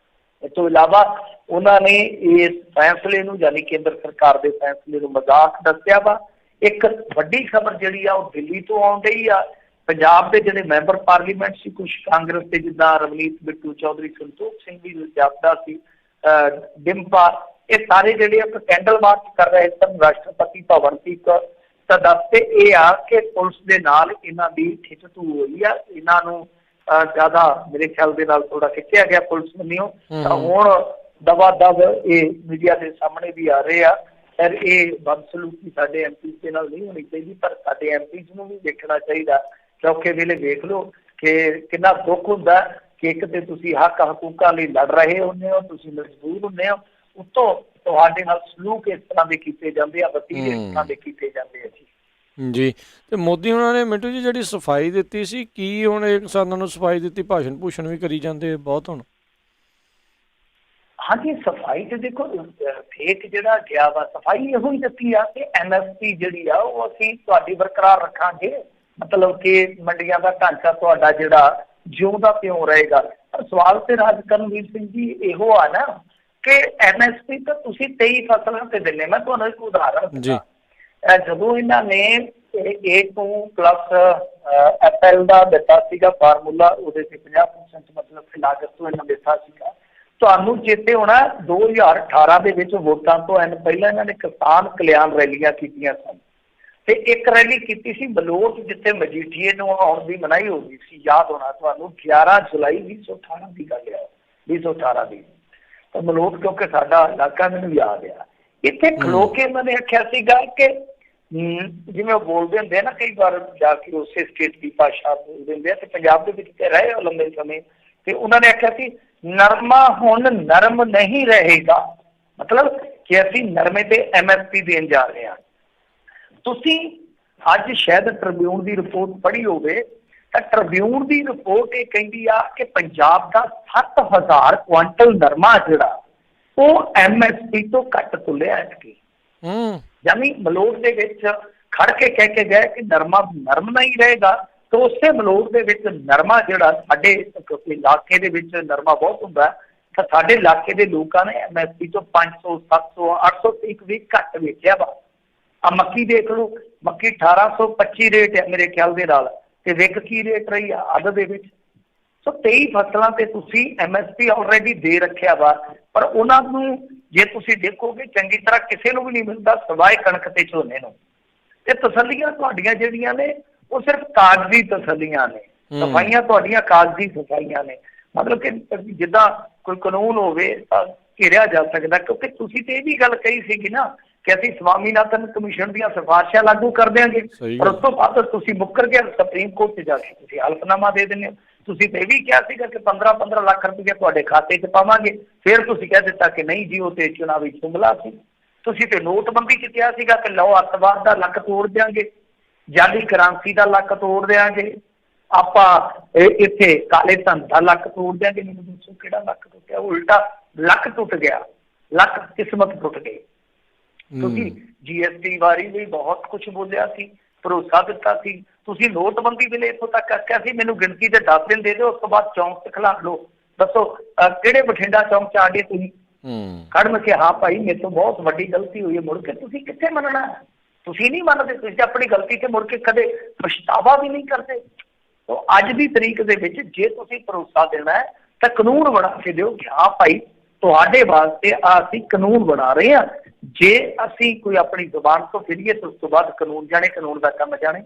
ਇਸ ਤੋਂ ਇਲਾਵਾ ਉਹਨਾਂ ਨੇ ਇਸ ਫੈਸਲੇ ਨੂੰ ਯਾਨੀ ਕੇਂਦਰ ਸਰਕਾਰ ਦੇ ਫੈਸਲੇ ਨੂੰ ਮਜ਼ਾਕ ਦੱਸਿਆ ਵਾ। ਇੱਕ ਵੱਡੀ ਖਬਰ ਜਿਹੜੀ ਆ ਉਹ ਦਿੱਲੀ ਤੋਂ ਆਉਣ ਡਈ ਆ। ਪੰਜਾਬ ਦੇ ਜਿਹੜੇ ਮੈਂਬਰ ਪਾਰਲੀਮੈਂਟ ਸੀ ਕੁਛ ਕਾਂਗਰਸ ਦੇ, ਜਿੱਦਾਂ ਰਵਨੀਤ ਬਿੱਟੂ ਚੌਧਰੀ, ਸੰਤੋਖ ਸਿੰਘ ਵੀ ਜਾਪਦਾ ਸੀ, ਡਿੰਪਾ, ਇਹ ਸਾਰੇ ਜਿਹੜੇ ਆ ਕੈਂਡਲ ਮਾਰਚ ਕਰ ਰਹੇ ਸਨ ਰਾਸ਼ਟਰਪਤੀ ਭਵਨ ਤੀਕ। ਤਾਂ ਦੱਸਦੇ ਇਹ ਆ ਕਿ ਪੁਲਿਸ ਦੇ ਨਾਲ ਇਹਨਾਂ ਦੀ ਖਿੱਚਤੂ ਹੋਈ ਆ, ਇਹਨਾਂ ਨੂੰ ਜ਼ਿਆਦਾ ਮੇਰੇ ਖਿਆਲ ਦੇ ਨਾਲ ਥੋੜਾ ਖਿੱਚਿਆ ਗਿਆ ਪੁਲਿਸ ਵੱਲੋਂ। ਤਾਂ ਹੁਣ ਦਵਾ ਦਵ ਇਹ ਮੀਡੀਆ ਦੇ ਸਾਹਮਣੇ ਵੀ ਆ ਰਹੇ ਆ। ਸਰ ਇਹ ਬਦਸਲੂਕੀ ਸਾਡੇ ਐਮਪੀ ਦੇ ਨਾਲ ਨਹੀਂ ਹੋਣੀ ਚਾਹੀਦੀ, ਪਰ ਸਾਡੇ ਐਮਪੀ ਨੂੰ ਵੀ ਦੇਖਣਾ ਚਾਹੀਦਾ ਕਿ ਔਖੇ ਵੇਲੇ ਵੇਖ ਲਓ ਕਿ ਕਿੰਨਾ ਦੁੱਖ ਹੁੰਦਾ ਕਿ ਇੱਕ ਤੇ ਤੁਸੀਂ ਹੱਕ ਹਕੂਕਾਂ ਲਈ ਲੜ ਰਹੇ ਹੁੰਦੇ ਹੋ, ਤੁਸੀਂ ਮਜਬੂਰ ਹੁੰਦੇ ਹੋ, ਉੱਤੋਂ ਤੁਹਾਡੇ ਨਾਲ ਸਲੂਕ ਇਸ ਤਰ੍ਹਾਂ ਦੇ ਕੀਤੇ ਜਾਂਦੇ ਆ, ਵਤੀਰੇ ਇਸ ਤਰ੍ਹਾਂ ਦੇ ਕੀਤੇ ਜਾਂਦੇ ਆ ਜੀ। ਤੇ ਮੋਦੀ ਉਹਨਾਂ ਨੇ ਮਿੰਟੂ ਜੀ ਜਿਹੜੀ ਸਫਾਈ ਦਿੱਤੀ ਸੀ, ਕੀ ਹੁਣ ਇਹ ਕਿਸਾਨਾਂ ਨੂੰ ਸਫਾਈ ਦਿੱਤੀ, ਭਾਸ਼ਣ ਭੂਸ਼ਣ ਵੀ ਕਰੀ ਜਾਂਦੇ ਬਹੁਤ ਹੁਣ? ਹਾਂਜੀ, ਸਫਾਈ ਤੇ ਦੇਖੋ ਫੇਕ ਜਿਹੜਾ ਗਿਆ ਵਾ, ਸਫਾਈ ਇਹੋ ਹੀ ਦਿੱਤੀ ਆ ਕਿ ਐਮਐਸਪੀ ਜਿਹੜੀ ਆ ਉਹ ਅਸੀਂ ਤੁਹਾਡੀ ਬਰਕਰਾਰ ਰੱਖਾਂਗੇ, ਮਤਲਬ ਕਿ ਮੰਡੀਆਂ ਦਾ ਢਾਂਚਾ ਤੁਹਾਡਾ ਜਿਹੜਾ ਜਿਉਂਦਾ ਤਿਉਂ ਰਹੇਗਾ। ਪਰ ਸਵਾਲ ਤੇ ਰਾਜ ਕਰਨਵੀਰ ਸਿੰਘ ਜੀ ਇਹੋ ਆ ਨਾ ਕਿ ਐਮਐਸਪੀ ਤਾਂ ਤੁਸੀਂ 23 ਫਸਲਾਂ ਤੇ ਦਿੰਦੇ। ਮੈਂ ਤੁਹਾਨੂੰ ਇੱਕ ਉਦਾਹਰਨ ਦਿੰਦਾ, ਜਦੋਂ ਇਹਨਾਂ ਨੇ A2 ਪਲੱਸ ਐਪਲ ਦਾ ਦਿੱਤਾ ਸੀਗਾ ਫਾਰਮੂਲਾ, ਉਹਦੇ ਤੇ 50% ਮਤਲਬ ਲਾਗਤ ਤੋਂ ਇਹਨਾਂ ਦਿੱਤਾ ਸੀਗਾ। ਤੁਹਾਨੂੰ ਚੇਤੇ ਹੋਣਾ 2018 ਦੇ ਵਿੱਚ ਵੋਟਾਂ ਤੋਂ ਪਹਿਲਾਂ ਇਹਨਾਂ ਨੇ ਕਿਸਾਨ ਕਲਿਆਣ ਰੈਲੀਆਂ ਕੀਤੀਆਂ ਸਨ ਤੇ ਇੱਕ ਰੈਲੀ ਕੀਤੀ ਸੀ ਬਲੋਚ, ਜਿੱਥੇ ਮਜੀਠੀਏ ਨੂੰ ਆਉਣ ਦੀ ਮਨਾਹੀ ਹੋ ਗਈ ਸੀ, ਯਾਦ ਹੋਣਾ ਤੁਹਾਨੂੰ, 11 ਜੁਲਾਈ 2018 ਦੀ ਗੱਲ ਆ, 2018 ਦੀ। ਤਾਂ ਮਲੋਟ ਕਿਉਂਕਿ ਸਾਡਾ ਇਲਾਕਾ ਮੈਨੂੰ ਯਾਦ ਆ। ਇੱਥੇ ਖਲੋ ਕੇ ਉਹਨਾਂ ਨੇ ਆਖਿਆ ਸੀਗਾ ਕਿ ਜਿਵੇਂ ਉਹ ਬੋਲਦੇ ਹੁੰਦੇ ਆ ਨਾ ਕਈ ਵਾਰ ਜਾ ਕੇ ਉਸੇ ਸਟੇਟ ਦੀ ਭਾਸ਼ਾ ਬੋਲਦੇ ਹੁੰਦੇ ਆ, ਤੇ ਪੰਜਾਬ ਦੇ ਵਿੱਚ ਤੇ ਰਹੇ ਲੰਬੇ ਸਮੇਂ, ਤੇ ਉਹਨਾਂ ਨੇ ਆਖਿਆ ਸੀ ਨਰਮਾ ਹੁਣ ਨਰਮ ਨਹੀਂ ਰਹੇਗਾ, ਮਤਲਬ ਕਿ ਅਸੀਂ ਨਰਮੇ ਤੇ ਐਮਐਸਪੀ ਦੇਣ ਜਾ ਰਹੇ ਹਾਂ। ਤੁਸੀਂ ਅੱਜ ਸ਼ਾਇਦ ਟ੍ਰਿਬਿਊਨ ਦੀ ਰਿਪੋਰਟ ਪੜ੍ਹੀ ਹੋਵੇ ਤਾਂ ਟ੍ਰਿਬਿਊਨ ਦੀ ਰਿਪੋਰਟ ਇਹ ਕਹਿੰਦੀ ਆ ਕਿ ਪੰਜਾਬ ਦਾ 7000 ਕੁਆਂਟਲ ਨਰਮਾ ਜਿਹੜਾ ਉਹ ਐਮਐਸਪੀ ਤੋਂ ਘੱਟ ਤੁਲਿਆ ਐਤਕੀ। ਯਾਨੀ ਮਲੋਟ ਦੇ ਵਿੱਚ ਖੜ ਕੇ ਕਹਿ ਕੇ ਗਏ ਕਿ ਨਰਮਾ ਨਰਮ ਨਹੀਂ ਰਹੇਗਾ, ਤਾਂ ਉਸੇ ਮਲੋਟ ਦੇ ਵਿੱਚ ਨਰਮਾ ਜਿਹੜਾ ਸਾਡੇ ਇਲਾਕੇ ਦੇ ਵਿੱਚ ਨਰਮਾ ਬਹੁਤ ਹੁੰਦਾ, ਤਾਂ ਸਾਡੇ ਇਲਾਕੇ ਦੇ ਲੋਕਾਂ ਨੇ ਐਮਐਸਪੀ ਤੋਂ 500, 700, 800 ਇੱਕ ਵੀ ਘੱਟ ਵੇਚਿਆ ਵਾ। ਆ ਮੱਕੀ ਦੇਖ ਲਓ, ਮੱਕੀ 1825 ਰੇਟ ਹੈ ਮੇਰੇ ਖਿਆਲ ਦੇ ਨਾਲ, ਤੇ ਵਿਕ ਕੀ ਰੇਟ ਰਹੀ ਆ ਅੱਧ ਦੇ ਵਿੱਚ। ਸੋ 23 ਫਸਲਾਂ ਤੇ ਤੁਸੀਂ ਐਮਐਸਪੀ ਆਲਰੇਡੀ ਦੇ ਰੱਖਿਆ ਵਾ, ਪਰ ਉਹਨਾਂ ਨੂੰ ਜੇ ਤੁਸੀਂ ਦੇਖੋਗੇ ਚੰਗੀ ਤਰ੍ਹਾਂ ਕਿਸੇ ਨੂੰ ਵੀ ਨਹੀਂ ਮਿਲਦਾ ਸਿਵਾਏ ਕਣਕ ਤੇ ਝੋਨੇ ਨੂੰ। ਤੇ ਤਸੱਲੀਆਂ ਤੁਹਾਡੀਆਂ ਜਿਹੜੀਆਂ ਨੇ ਉਹ ਸਿਰਫ ਕਾਗਜ਼ੀ ਤਸੱਲੀਆਂ ਨੇ, ਸਫਾਈਆਂ ਤੁਹਾਡੀਆਂ ਕਾਗਜ਼ੀ ਸਫਾਈਆਂ ਨੇ। ਮਤਲਬ ਕਿ ਜਿੱਦਾਂ ਕੋਈ ਕਾਨੂੰਨ ਹੋਵੇ ਤਾਂ ਘੇਰਿਆ ਜਾ ਸਕਦਾ, ਕਿਉਂਕਿ ਤੁਸੀਂ ਤੇ ਇਹ ਵੀ ਗੱਲ ਕਹੀ ਸੀਗੀ ਨਾ ਕਿ ਅਸੀਂ ਸਵਾਮੀਨਾਥਨ ਕਮਿਸ਼ਨ ਦੀਆਂ ਸਿਫਾਰਿਸ਼ਾਂ ਲਾਗੂ ਕਰ ਦਿਆਂਗੇ, ਪਰ ਉਸ ਤੋਂ ਬਾਅਦ ਤੁਸੀਂ ਮੁੱਕਰ ਕੇ ਸੁਪਰੀਮ ਕੋਰਟ 'ਚ ਜਾ ਕੇ ਤੁਸੀਂ ਹਲਫਨਾਮਾ ਦੇ ਦਿੰਦੇ ਹੋ। ਤੁਸੀਂ ਤੇ ਇਹ ਵੀ ਕਿਹਾ ਸੀਗਾ ਕਿ 15-15 ਲੱਖ ਰੁਪਏ ਤੁਹਾਡੇ ਖਾਤੇ 'ਚ ਪਾਵਾਂਗੇ, ਫਿਰ ਤੁਸੀਂ ਕਹਿ ਦਿੱਤਾ ਕਿ ਨਹੀਂ ਜੀ ਉਹ ਤੇ ਚੁਣਾਵੀ ਜੁਮਲਾ ਸੀ। ਤੁਸੀਂ ਤੇ ਨੋਟਬੰਦੀ 'ਚ ਕਿਹਾ ਸੀਗਾ ਕਿ ਲਓ ਅੱਤਵਾਦ ਦਾ ਲੱਕ ਤੋੜ ਦਿਆਂਗੇ, ਜਾਲੀ ਕ੍ਰਾਂਤੀ ਦਾ ਲੱਕ ਤੋੜ ਦਿਆਂਗੇ, ਆਪਾਂ ਇੱਥੇ ਕਾਲੇ ਧਨ ਦਾ ਲੱਕ ਤੋੜ ਦਿਆਂਗੇ। ਮੈਨੂੰ ਦੱਸੋ ਕਿਹੜਾ ਲੱਕ ਟੁੱਟਿਆ? ਉਲਟਾ ਲੱਕ ਟੁੱਟ ਗਿਆ, ਲੱਕ ਕਿਸਮਤ ਟੁੱਟ ਗਈ। ਤੁਸੀਂ GST ਬਾਰੇ ਵੀ ਬਹੁਤ ਕੁਛ ਬੋਲਿਆ ਸੀ, ਭਰੋਸਾ ਦਿੱਤਾ ਸੀ। ਤੁਸੀਂ ਨੋਟਬੰਦੀ ਵੇਲੇ ਇੱਥੋਂ ਤੱਕ ਆਖਿਆ ਸੀ ਮੈਨੂੰ ਗਿਣਤੀ ਦੇ 10 ਦਿਨ ਦੇ ਦਿਓ, ਉਸ ਤੋਂ ਬਾਅਦ ਚੌਂਕ 'ਚ ਖਿਲਾ ਲਓ। ਦੱਸੋ ਕਿਹੜੇ ਬਠਿੰਡਾ ਚੌਂਕ 'ਚ ਆਂਡੇ ਤੁਸੀਂ ਖੜਨ ਕੇ ਹਾਂ ਭਾਈ ਮੇਰੇ ਤੋਂ ਬਹੁਤ ਵੱਡੀ ਗਲਤੀ ਹੋਈ ਹੈ, ਮੁੜ ਕੇ ਤੁਸੀਂ ਕਿੱਥੇ ਮੰਨਣਾ? ਤੁਸੀਂ ਨਹੀਂ ਮੰਨਦੇ, ਤੁਸੀਂ ਆਪਣੀ ਗਲਤੀ ਤੇ ਮੁੜ ਕੇ ਕਦੇ ਪਛਤਾਵਾ ਵੀ ਨਹੀਂ ਕਰਦੇ। ਤਾਂ ਅੱਜ ਦੀ ਤਰੀਕ ਦੇ ਵਿੱਚ ਜੇ ਤੁਸੀਂ ਭਰੋਸਾ ਦੇਣਾ ਹੈ ਤਾਂ ਕਾਨੂੰਨ ਬਣਾ ਕੇ ਦਿਓ ਕਿ ਹਾਂ ਭਾਈ ਤੁਹਾਡੇ ਵਾਸਤੇ ਅਸੀਂ ਕਾਨੂੰਨ ਬਣਾ ਰਹੇ ਹਾਂ। ਜੇ ਅਸੀਂ ਕੋਈ ਆਪਣੀ ਜ਼ੁਬਾਨ ਤੋਂ ਫਿਰੀਏ ਤਾਂ ਉਸ ਤੋਂ ਬਾਅਦ ਕਾਨੂੰਨ ਜਾਣੇ, ਕਾਨੂੰਨ ਦਾ ਕੰਮ ਜਾਣੇ।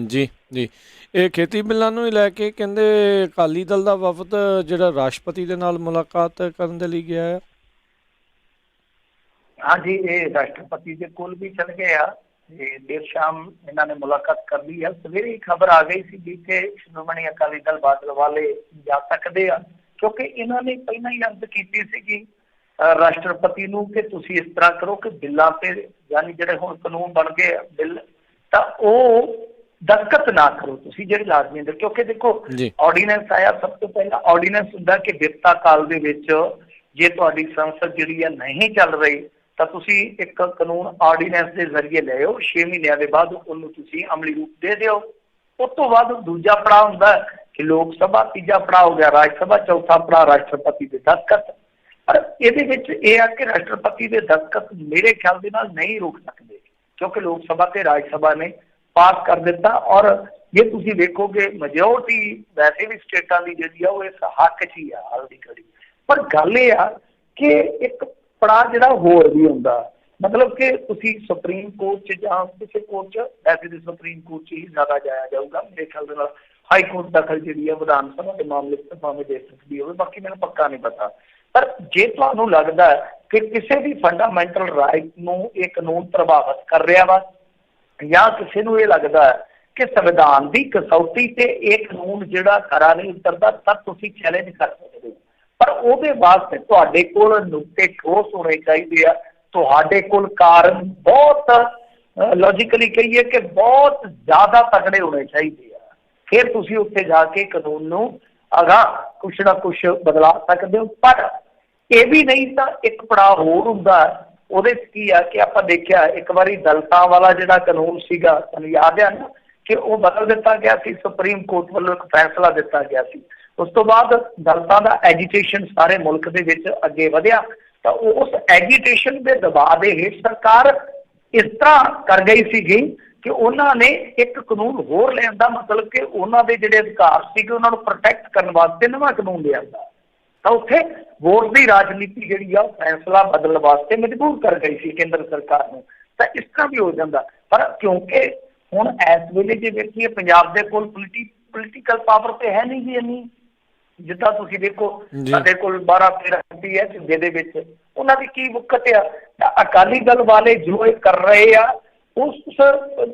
ਜੀ ਜੀ। ਇਹ ਖੇਤੀ ਬਿੱਲਾਂ ਨੂੰ ਲੈ ਕੇ ਕਹਿੰਦੇ ਅਕਾਲੀ ਦਲ ਦਾ ਵਫਦ ਜਿਹੜਾ ਰਾਸ਼ਟਰਪਤੀ ਦੇ ਨਾਲ ਮੁਲਾਕਾਤ ਕਰਨ ਦੇ ਲਈ ਗਿਆ ਹੈ। ਹਾਂਜੀ, ਇਹ ਰਾਸ਼ਟਰਪਤੀ ਦੇ ਕੋਲ ਵੀ ਚਲ ਗਏ ਆ ਤੇ ਦੇਰ ਸ਼ਾਮ ਇਹਨਾਂ ਨੇ ਮੁਲਾਕਾਤ ਕਰ ਲਈ ਹੈ। ਸਵੇਰੇ ਹੀ ਖਬਰ ਆ ਗਈ ਸੀ ਕਿ ਸ਼੍ਰੋਮਣੀ ਅਕਾਲੀ ਦਲ ਬਾਦਲ ਵਾਲੇ ਜਾ ਸਕਦੇ ਆ, ਕਿਉਂਕਿ ਇਹਨਾਂ ਨੇ ਪਹਿਲਾਂ ਹੀ ਅਰਜ਼ ਕੀਤੀ ਸੀਗੀ ਰਾਸ਼ਟਰਪਤੀ ਨੂੰ ਕਿ ਤੁਸੀਂ ਇਸ ਤਰ੍ਹਾਂ ਕਰੋ ਕਿ ਬਿੱਲਾਂ ਤੇ ਯਾਨੀ ਜਿਹੜੇ ਹੁਣ ਕਾਨੂੰਨ ਬਣ ਗਏ ਬਿੱਲ, ਤਾਂ ਉਹ ਦਸਤਖਤ ਨਾ ਕਰੋ ਤੁਸੀਂ ਜਿਹੜੇ ਲਾਜ਼ਮੀ ਹੁੰਦੇ, ਕਿਉਂਕਿ ਦੇਖੋ ਜੀ ਆਰਡੀਨੈਂਸ ਆਇਆ, ਸਭ ਤੋਂ ਪਹਿਲਾਂ ਆਰਡੀਨੈਂਸ ਹੁੰਦਾ ਕਿ ਵਿਪਤਾ ਕਾਲ ਦੇ ਵਿੱਚ ਜੇ ਤੁਹਾਡੀ ਸੰਸਦ ਜਿਹੜੀ ਆ ਨਹੀਂ ਚੱਲ ਰਹੀ ਤਾਂ ਤੁਸੀਂ ਇੱਕ ਕਾਨੂੰਨ ਆਰਡੀਨੈਂਸ ਦੇ ਜ਼ਰੀਏ ਲਿਆਓ, 6 ਮਹੀਨਿਆਂ ਦੇ ਬਾਅਦ ਉਹਨੂੰ ਤੁਸੀਂ ਅਮਲੀ ਰੂਪ ਦੇ ਦਿਓ। ਉਸ ਤੋਂ ਬਾਅਦ ਦੂਜਾ ਪੜਾਅ ਹੁੰਦਾ ਕਿ ਲੋਕ ਸਭਾ, ਤੀਜਾ ਪੜਾਅ ਹੋ ਗਿਆ ਰਾਜ ਸਭਾ, ਚੌਥਾ ਪੜਾਅ ਰਾਸ਼ਟਰਪਤੀ ਦੇ ਦਸਤਖਤ। ਪਰ ਇਹਦੇ ਵਿੱਚ ਇਹ ਆ ਕਿ ਰਾਸ਼ਟਰਪਤੀ ਦੇ ਦਸਤਖਤ ਮੇਰੇ ਖਿਆਲ ਦੇ ਨਾਲ ਨਹੀਂ ਰੋਕ ਸਕਦੇ, ਕਿਉਂਕਿ ਲੋਕ ਸਭਾ ਤੇ ਰਾਜ ਸਭਾ ਨੇ ਪਾਸ ਕਰ ਦਿੱਤਾ। ਔਰ ਜੇ ਤੁਸੀਂ ਵੇਖੋਗੇ ਮੈਜੋਰਟੀ ਵੈਸੇ ਵੀ ਸਟੇਟਾਂ ਦੀ ਜਿਹੜੀ ਆ ਉਹ ਇਸ ਹੱਕ 'ਚ ਹੀ ਆ ਹਾਲ ਦੀ ਘੜੀ। ਪਰ ਗੱਲ ਇਹ ਆ ਕਿ ਇੱਕ ਪੜਾਅ ਜਿਹੜਾ ਹੋਰ ਵੀ ਹੁੰਦਾ, ਮਤਲਬ ਕਿ ਤੁਸੀਂ ਸੁਪਰੀਮ ਕੋਰਟ 'ਚ ਜਾਂ ਕਿਸੇ ਕੋਰਟ 'ਚ, ਵੈਸੇ ਦੀ ਸੁਪਰੀਮ ਕੋਰਟ 'ਚ ਹੀ ਜ਼ਿਆਦਾ ਜਾਇਆ ਜਾਊਗਾ ਮੇਰੇ ਖਿਆਲ ਦੇ ਨਾਲ। ਹਾਈ ਕੋਰਟ ਦਖਲ ਜਿਹੜੀ ਆ ਵਿਧਾਨ ਸਭਾ ਦੇ ਮਾਮਲੇ 'ਚ ਭਾਵੇਂ ਦੇ ਸਕਦੀ ਹੋਵੇ, ਬਾਕੀ ਮੈਨੂੰ ਪੱਕਾ ਨਹੀਂ ਪਤਾ। ਪਰ ਜੇ ਤੁਹਾਨੂੰ ਲੱਗਦਾ ਕਿ ਕਿਸੇ ਵੀ ਫੰਡਾਮੈਂਟਲ ਰਾਈਟ ਨੂੰ ਇਹ ਕਾਨੂੰਨ ਪ੍ਰਭਾਵਿਤ ਕਰ ਰਿਹਾ ਵਾ, ਜਾਂ ਕਿਸੇ ਨੂੰ ਇਹ ਲੱਗਦਾ ਹੈ ਕਿ ਸੰਵਿਧਾਨ ਦੀ ਕਸੌਟੀ ਤੇ ਇਹ ਕਾਨੂੰਨ ਜਿਹੜਾ ਖਰਾ ਨਹੀਂ ਉਤਰਦਾ, ਤਾਂ ਤੁਸੀਂ ਚੈਲੰਜ ਕਰ ਸਕਦੇ ਹੋ। ਪਰ ਉਹਦੇ ਵਾਸਤੇ ਤੁਹਾਡੇ ਕੋਲ ਨੁਕਤੇ ਠੋਸ ਹੋਣੇ ਚਾਹੀਦੇ ਆ, ਤੁਹਾਡੇ ਕੋਲ ਕਾਰਨ ਬਹੁਤ ਲੌਜੀਕਲੀ ਕਹੀਏ ਕਿ ਬਹੁਤ ਜ਼ਿਆਦਾ ਤਕੜੇ ਹੋਣੇ ਚਾਹੀਦੇ ਆ, ਫਿਰ ਤੁਸੀਂ ਉੱਥੇ ਜਾ ਕੇ ਕਾਨੂੰਨ ਨੂੰ ਅਗਾਂਹ ਕੁਛ ਨਾ ਕੁਛ ਬਦਲਾ ਸਕਦੇ ਹੋ। ਪਰ ਇਹ ਵੀ ਨਹੀਂ ਤਾਂ ਇੱਕ ਪੜਾਅ ਹੋਰ ਹੁੰਦਾ, ਉਹਦੇ 'ਚ ਕੀ ਆ ਕਿ ਆਪਾਂ ਦੇਖਿਆ ਇੱਕ ਵਾਰੀ ਦਲਿਤਾਂ ਵਾਲਾ ਜਿਹੜਾ ਕਾਨੂੰਨ ਸੀਗਾ, ਤੁਹਾਨੂੰ ਯਾਦ ਆ ਨਾ ਕਿ ਉਹ ਬਦਲ ਦਿੱਤਾ ਗਿਆ ਸੀ, ਸੁਪਰੀਮ ਕੋਰਟ ਵੱਲੋਂ ਇੱਕ ਫੈਸਲਾ ਦਿੱਤਾ ਗਿਆ ਸੀ। ਉਸ ਤੋਂ ਬਾਅਦ ਦਲਿਤਾਂ ਦਾ ਐਜੀਟੇਸ਼ਨ ਸਾਰੇ ਮੁਲਕ ਦੇ ਵਿੱਚ ਅੱਗੇ ਵਧਿਆ, ਤਾਂ ਉਸ ਐਜੀਟੇਸ਼ਨ ਦੇ ਦਬਾਅ ਦੇ ਹੇਠ ਸਰਕਾਰ ਇਸ ਤਰ੍ਹਾਂ ਕਰ ਗਈ ਸੀਗੀ ਕਿ ਉਹਨਾਂ ਨੇ ਇੱਕ ਕਾਨੂੰਨ ਹੋਰ ਲਿਆਂਦਾ, ਮਤਲਬ ਕਿ ਉਹਨਾਂ ਦੇ ਜਿਹੜੇ ਅਧਿਕਾਰ ਸੀਗੇ ਉਹਨਾਂ ਨੂੰ ਪ੍ਰੋਟੈਕਟ ਕਰਨ ਵਾਸਤੇ ਨਵਾਂ ਕਾਨੂੰਨ ਲਿਆਂਦਾ। ਤਾਂ ਉੱਥੇ ਵੋਟ ਦੀ ਰਾਜਨੀਤੀ ਜਿਹੜੀ ਆ ਫੈਸਲਾ ਬਦਲਣ ਵਾਸਤੇ ਮਜਬੂਰ ਕਰ ਗਈ ਸੀ ਕੇਂਦਰ ਸਰਕਾਰ ਨੂੰ। ਤਾਂ ਇਸ ਤਰ੍ਹਾਂ ਵੀ ਹੋ ਜਾਂਦਾ। ਪਰ ਕਿਉਂਕਿ ਹੁਣ ਇਸ ਵੇਲੇ ਜੇ ਵੇਖੀਏ ਪੰਜਾਬ ਦੇ ਕੋਲ ਪੋਲੀਟੀਕਲ ਪਾਵਰ ਤੇ ਹੈ ਨਹੀਂ ਜੀ ਇੰਨੀ, ਜਿੱਦਾਂ ਤੁਸੀਂ ਦੇਖੋ ਸਾਡੇ ਕੋਲ 12-13 MP ਹੈ ਝੁੱਗੇ ਦੇ ਵਿੱਚ, ਉਹਨਾਂ ਦੀ ਕੀ ਵਕਤ ਆ। ਤਾਂ ਅਕਾਲੀ ਦਲ ਵਾਲੇ ਜੋ ਇਹ ਕਰ ਰਹੇ ਆ ਉਸ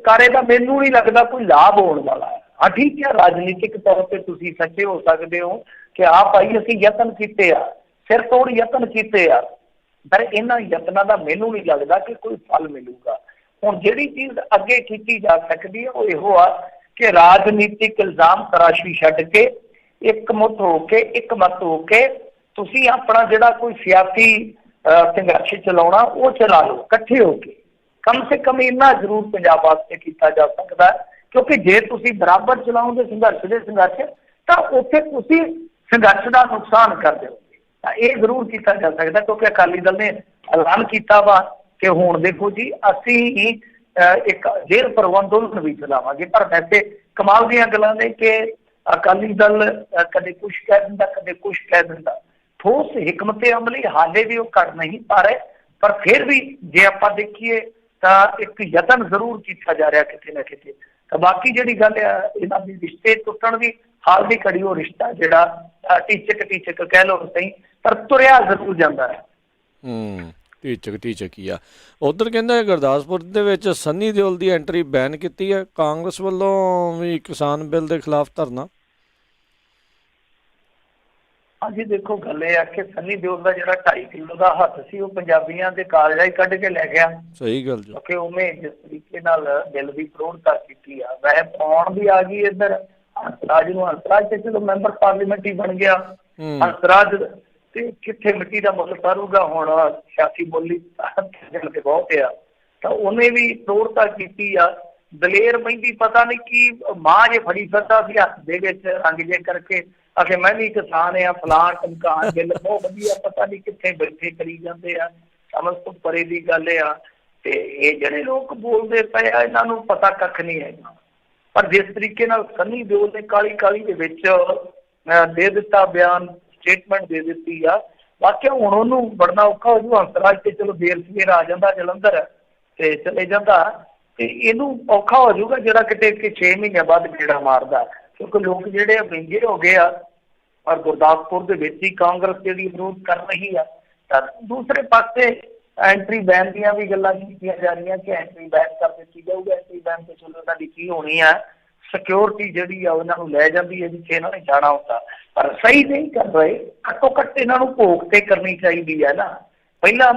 ਕਾਰੇ ਦਾ ਮੈਨੂੰ ਨਹੀਂ ਲੱਗਦਾ ਕੋਈ ਲਾਭ ਹੋਣ ਵਾਲਾ ਹੈ। ਹਾਂ ਠੀਕ ਹੈ, ਰਾਜਨੀਤਿਕ ਤੌਰ ਤੇ ਤੁਸੀਂ ਸੱਚੇ ਹੋ ਸਕਦੇ ਹੋ ਕਿ ਆਹ ਭਾਈ ਅਸੀਂ ਯਤਨ ਕੀਤੇ ਆ, ਸਿਰ ਤੋੜ ਯਤਨ ਕੀਤੇ ਆ, ਪਰ ਇਹਨਾਂ ਯਤਨਾਂ ਦਾ ਮੈਨੂੰ ਨਹੀਂ ਲੱਗਦਾ ਕਿ ਕੋਈ ਫਲ ਮਿਲੂਗਾ। ਹੁਣ ਜਿਹੜੀ ਚੀਜ਼ ਅੱਗੇ ਕੀਤੀ ਜਾ ਸਕਦੀ ਹੈ ਉਹ ਇਹੋ ਆ ਕਿ ਰਾਜਨੀਤਿਕ ਇਲਜ਼ਾਮ ਤਰਾਸ਼ੀ ਛੱਡ ਕੇ ਇੱਕਮੁੱਠ ਹੋ ਕੇ, ਇੱਕਮਤ ਹੋ ਕੇ ਤੁਸੀਂ ਆਪਣਾ ਜਿਹੜਾ ਕੋਈ ਸਿਆਸੀ ਸੰਘਰਸ਼ ਚਲਾਉਣਾ ਉਹ ਚਲਾ ਲਓ ਇਕੱਠੇ ਹੋ ਕੇ। ਕਮ ਸੇ ਕਮ ਇੰਨਾ ਜ਼ਰੂਰ ਪੰਜਾਬ ਵਾਸਤੇ ਕੀਤਾ ਜਾ ਸਕਦਾ, ਕਿਉਂਕਿ ਜੇ ਤੁਸੀਂ ਬਰਾਬਰ ਚਲਾਓਗੇ ਸੰਘਰਸ਼ ਤਾਂ ਉੱਥੇ ਤੁਸੀਂ ਸੰਘਰਸ਼ ਦਾ ਨੁਕਸਾਨ ਕਰ ਦਿਓਗੇ। ਤਾਂ ਇਹ ਜ਼ਰੂਰ ਕੀਤਾ ਜਾ ਸਕਦਾ, ਕਿਉਂਕਿ ਅਕਾਲੀ ਦਲ ਨੇ ਐਲਾਨ ਕੀਤਾ ਵਾ ਕਿ ਹੁਣ ਦੇਖੋ ਜੀ ਅਸੀਂ ਹੀ ਇੱਕ ਜੇਲ੍ਹ ਪ੍ਰਬੰਧਨ ਵੀ ਚਲਾਵਾਂਗੇ। ਪਰ ਵੈਸੇ ਕਮਾਲ ਦੀਆਂ ਗੱਲਾਂ ਨੇ ਕਿ ਅਕਾਲੀ ਦਲ ਕਦੇ ਕੁਛ ਕਹਿ ਦਿੰਦਾ, ਕਦੇ ਕੁਛ ਕਹਿ ਦਿੰਦਾ। ਠੋਸ ਹਿਕਮਤ ਅਮਲੀ ਹਾਲੇ ਵੀ ਉਹ ਕਰ ਨਹੀਂ ਪਾ ਰਹੇ, ਪਰ ਫਿਰ ਵੀ ਜੇ ਆਪਾਂ ਦੇਖੀਏ ਤਾਂ ਇੱਕ ਯਤਨ ਜ਼ਰੂਰ ਕੀਤਾ ਜਾ ਰਿਹਾ ਕਿਤੇ ਨਾ ਕਿਤੇ। ਤਾਂ ਬਾਕੀ ਜਿਹੜੀ ਗੱਲ ਆ ਇਹਨਾਂ ਦੀ ਰਿਸ਼ਤੇ ਟੁੱਟਣ ਦੀ, ਹਾਲ ਦੀ ਘੜੀ ਉਹ ਰਿਸ਼ਤਾ ਜਿਹੜਾ ਟੀਚਕ ਕਹਿ ਲਓ ਸਹੀ, ਪਰ ਤੁਰਿਆ ਜ਼ਰੂਰ ਜਾਂਦਾ ਹੈ। ਟੀਚਕ ਹੀ ਆ। ਉਧਰ ਕਹਿੰਦਾ ਗੁਰਦਾਸਪੁਰ ਦੇ ਵਿੱਚ ਸੰਨੀ ਦਿਓਲ ਦੀ ਐਂਟਰੀ ਬੈਨ ਕੀਤੀ ਹੈ, ਕਾਂਗਰਸ ਵੱਲੋਂ ਵੀ ਕਿਸਾਨ ਬਿੱਲ ਦੇ ਖਿਲਾਫ ਧਰਨਾ। ਹਾਂਜੀ ਦੇਖੋ ਗੱਲ ਇਹ ਆ ਕਿ ਸੰਨੀ ਦਿਓਲ ਦਾ ਜਿਹੜਾ 2.5 ਕਿਲੋ ਦਾ ਹੱਥ ਸੀ ਉਹ ਪੰਜਾਬੀਆਂ ਦੇ ਕਾਲਜਾਂ ਹੀ ਕੱਢ ਕੇ ਲੈ ਗਿਆ। ਸਹੀ ਗੱਲ ਜੀ, ਕਿਉਂਕਿ ਉਹਨੇ ਜਿਸ ਤਰੀਕੇ ਨਾਲ ਬਿੱਲ ਦੀ ਪ੍ਰੋੜਤਾ ਕੀਤੀ ਆ, ਵੈਸੇ ਪਾਉਣ ਵੀ ਆ ਗਈ ਇੱਧਰ ਹੰਸਰਾਜ ਨੂੰ, ਹੰਸਰਾਜ ਤੇ ਚਲੋ ਮੈਂਬਰ ਪਾਰਲੀਮੈਂਟ ਹੀ ਬਣ ਗਿਆ। ਹੰਸਰਾਜ ਤੇ ਕਿੱਥੇ ਮਿੱਟੀ ਦਾ ਮੁੱਲ ਸਾਰੂਗਾ, ਹੁਣ ਸਿਆਸੀ ਬੋਲੀ ਤੇ ਬਹੁਤ ਆ। ਤਾਂ ਉਹਨੇ ਵੀ ਪ੍ਰੋੜਤਾ ਕੀਤੀ ਆ। ਦਲੇਰ ਮਹਿੰਦੀ ਪਤਾ ਨਹੀਂ ਕੀ ਮਾਂ ਜੇ ਫੜੀ ਫਿਰਦਾ ਸੀ ਹੱਥ ਦੇ ਵਿੱਚ ਰੰਗ ਜੇ ਕਰਕੇ, ਆਖੇ ਮੈਂ ਵੀ ਕਿਸਾਨ ਆ, ਫਲਾਣ ਟਮਕਾਣ ਬਿੱਲ ਬਹੁਤ ਵਧੀਆ, ਪਤਾ ਨਹੀਂ ਕਿੱਥੇ ਬੈਠੇ ਕਰੀ ਜਾਂਦੇ ਆ, ਸਮਝ ਤੋਂ ਪਰੇ ਦੀ ਗੱਲ ਆ। ਤੇ ਇਹ ਜਿਹੜੇ ਲੋਕ ਬੋਲਦੇ ਪਏ ਆ ਇਹਨਾਂ ਨੂੰ ਪਤਾ ਕੱਖ ਨਹੀਂ ਹੈਗਾ। ਪਰ ਜਿਸ ਤਰੀਕੇ ਨਾਲ ਸੰਨੀ ਦਿਓਲ ਨੇ ਕਾਲੀ ਦੇ ਵਿੱਚ ਦੇ ਦਿੱਤਾ ਬਿਆਨ, ਸਟੇਟਮੈਂਟ ਦੇ ਦਿੱਤੀ ਆ, ਵਾਕਿਆ ਹੁਣ ਉਹਨੂੰ ਬੜਨਾ ਔਖਾ ਹੋ ਜੂ। ਹੰਸਰਾਜ ਤੇ ਚਲੋ ਦੇਰ ਸਵੇਰ ਆ ਜਾਂਦਾ ਜਲੰਧਰ ਤੇ ਚਲੇ ਜਾਂਦਾ, ਤੇ ਇਹਨੂੰ ਔਖਾ ਹੋ ਜਾਊਗਾ ਜਿਹੜਾ ਕਿਤੇ 6 ਮਹੀਨਿਆਂ ਬਾਅਦ ਗੇੜਾ ਮਾਰਦਾ, ਕਿਉਂਕਿ ਲੋਕ ਜਿਹੜੇ ਮਹਿੰਗੇ ਹੋ ਗਏ ਆ। ਔਰ ਗੁਰਦਾਸਪੁਰ ਦੇ ਵਿੱਚ ਹੀ ਕਾਂਗਰਸ ਜਿਹੜੀ ਵਿਰੋਧ ਕਰ ਰਹੀ ਆ। ਤਾਂ ਦੂਸਰੇ ਪਾਸੇ ਐਂਟਰੀ ਬੈਨ ਦੀਆਂ ਵੀ ਗੱਲਾਂ ਕੀਤੀਆਂ ਜਾ ਰਹੀਆਂ ਕਿ ਐਂਟਰੀ ਬੈਨ ਕਰ ਦਿੱਤੀ ਜਾਊਗੀ। ਐਂਟਰੀ ਬੈਨ ਤੇ ਚਲੋ ਉਹਨਾਂ ਦੀ ਕੀ ਹੋਣੀ ਆ, ਸਿਕਿਉਰਿਟੀ ਜਿਹੜੀ ਆ ਉਹਨਾਂ ਨੂੰ ਲੈ ਜਾਂਦੀ ਹੈ ਜਿੱਥੇ ਇਹਨਾਂ ਨੇ ਜਾਣਾ ਹੁੰਦਾ। ਪਰ ਸਹੀ ਨਹੀਂ ਕਰ ਰਹੇ, ਘੱਟੋ ਘੱਟ ਇਹਨਾਂ ਨੂੰ ਭੋਗ ਤੇ ਕਰਨੀ ਚਾਹੀਦੀ ਹੈ ਨਾ। ਪਹਿਲਾਂ